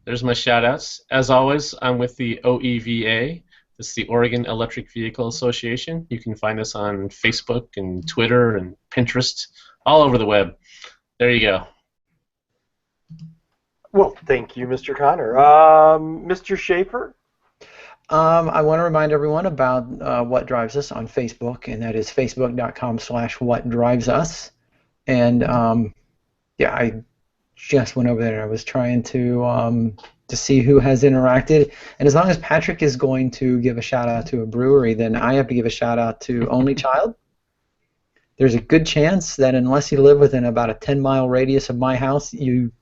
There's my shout-outs. As always, I'm with the OEVA. It's the Oregon Electric Vehicle Association. You can find us on Facebook and Twitter and Pinterest, all over the web. There you go. Well, thank you, Mr. Connor. Mr. Schaefer? I want to remind everyone about What Drives Us on Facebook, and that is facebook.com/whatdrivesus. And yeah, I just went over there and I was trying to see who has interacted. And as long as Patrick is going to give a shout out to a brewery, then I have to give a shout out to Only Child. There's a good chance that unless you live within about a 10-mile radius of my house, you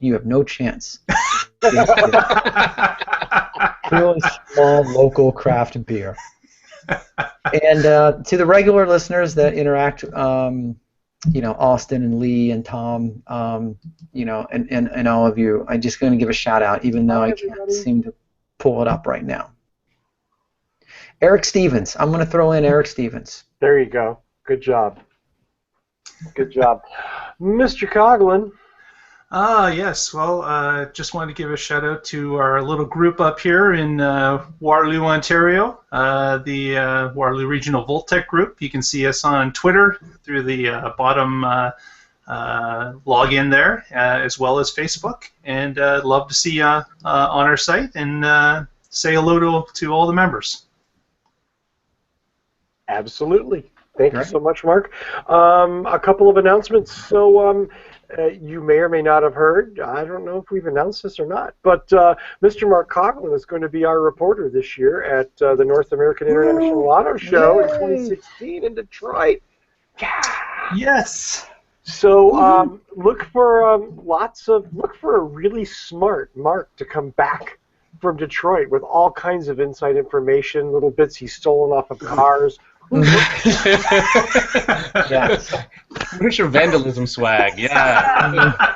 have no chance. Really small local craft beer. And to the regular listeners that interact, Austin and Lee and Tom, and all of you, I'm just going to give a shout out, even though I can't seem to pull it up right now. Eric Stevens. I'm going to throw in Eric Stevens. There you go. Good job. Good job. Mr. Coughlin. Yes. Well, just wanted to give a shout out to our little group up here in Waterloo, Ontario, the Waterloo Regional Voltec group. You can see us on Twitter through the bottom login there, as well as Facebook. And love to see you on our site and say hello to all the members. Absolutely. Thank you so much, Mark. A couple of announcements. So you may or may not have heard, I don't know if we've announced this or not, but Mr. Mark Coughlin is going to be our reporter this year at the North American International Auto Show in 2016 in Detroit. Yeah. Yes. So look for a really smart Mark to come back from Detroit with all kinds of inside information, little bits he's stolen off of cars. Yes. Where's your vandalism swag? Yeah.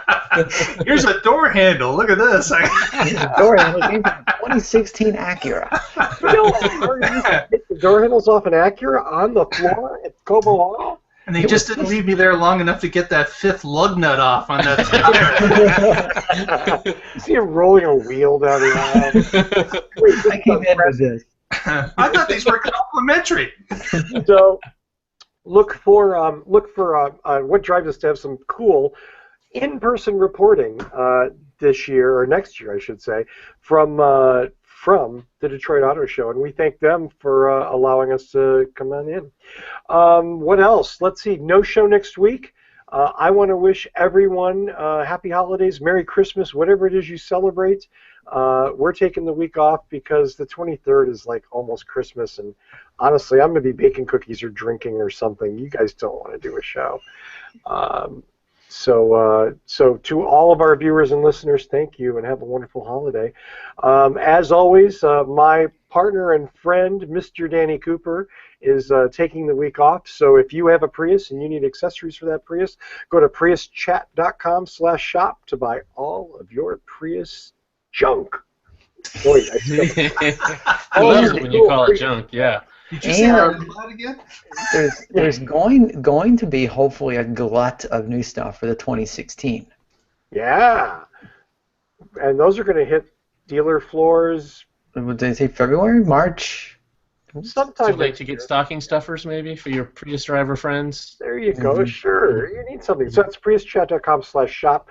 Here's a door handle. Look at this. Door handle came from a 2016 Acura. Hit the door handles off an Acura on the floor at Cobo Hall. And they just didn't leave me there long enough to get that fifth lug nut off on that tire. See him rolling a wheel down the aisle. Wait, I can't handle this. I thought these were complimentary. So look for What Drives Us to have some cool in-person reporting this year, or next year I should say, from the Detroit Auto Show, and we thank them for allowing us to come on in. What else? Let's see. No show next week. I want to wish everyone happy holidays, Merry Christmas, whatever it is you celebrate. We're taking the week off because the 23rd is like almost Christmas, and honestly, I'm going to be baking cookies or drinking or something. You guys don't want to do a show. So to all of our viewers and listeners, thank you and have a wonderful holiday. As always, my partner and friend, Mr. Danny Cooper, is taking the week off. So if you have a Prius and you need accessories for that Prius, go to priuschat.com/shop to buy all of your Prius junk. Boy, I love it when you call it junk. Yeah. Did you say that again? There's going to be hopefully a glut of new stuff for the 2016. Yeah, and those are going to hit dealer floors. Would they say February, March? Sometime Too late to get stocking stuffers, maybe, for your Prius driver friends. There you go. Sure, you need something. So that's priuschat.com/shop.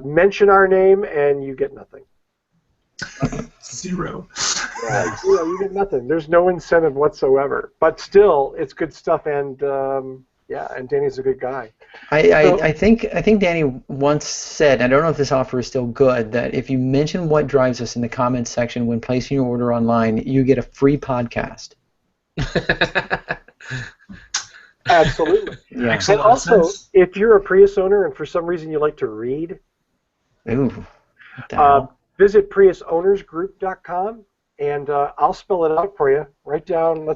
Mention our name, and you get nothing. Zero. Yeah, you get nothing. There's no incentive whatsoever. But still, it's good stuff, and and Danny's a good guy. I think Danny once said, I don't know if this offer is still good, that if you mention What Drives Us in the comments section when placing your order online, you get a free podcast. Absolutely. Yeah. And also, if you're a Prius owner and for some reason you like to read, Ooh. What the hell? visit priusownersgroup.com, and I'll spell it out for you. Right down there.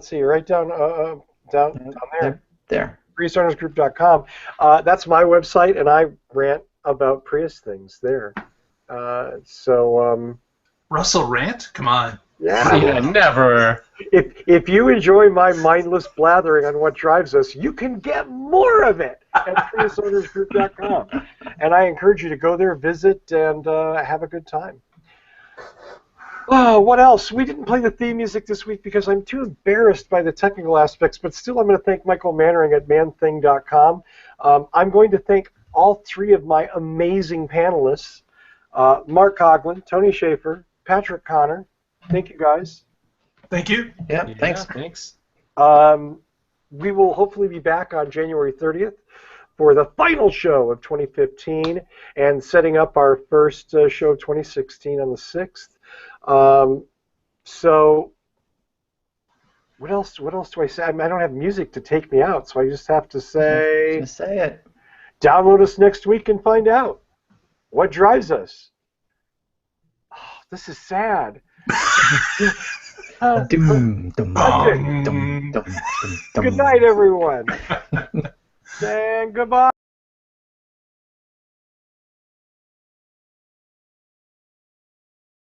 There. priusownersgroup.com. That's my website, and I rant about Prius things there. Russell rant? Come on. Yeah. Never. If you enjoy my mindless blathering on what drives us, you can get more of it at priusownersgroup.com. And I encourage you to go there, visit, and have a good time. What else? We didn't play the theme music this week because I'm too embarrassed by the technical aspects, but still I'm going to thank Michael Mannering at manthing.com. I'm going to thank all three of my amazing panelists, Mark Coughlin, Tony Schaefer, Patrick Connor. Thank you, guys. Thank you. Yeah, thanks. Thanks. We will hopefully be back on January 30th for the final show of 2015 and setting up our first show of 2016 on the 6th. So what else do I say? I don't have music to take me out, so I just have to say, Just say it. download us next week and find out what drives us. Oh, this is sad. Doom, dum, Okay. dum, dum, dum, dum. Good night, everyone. And goodbye.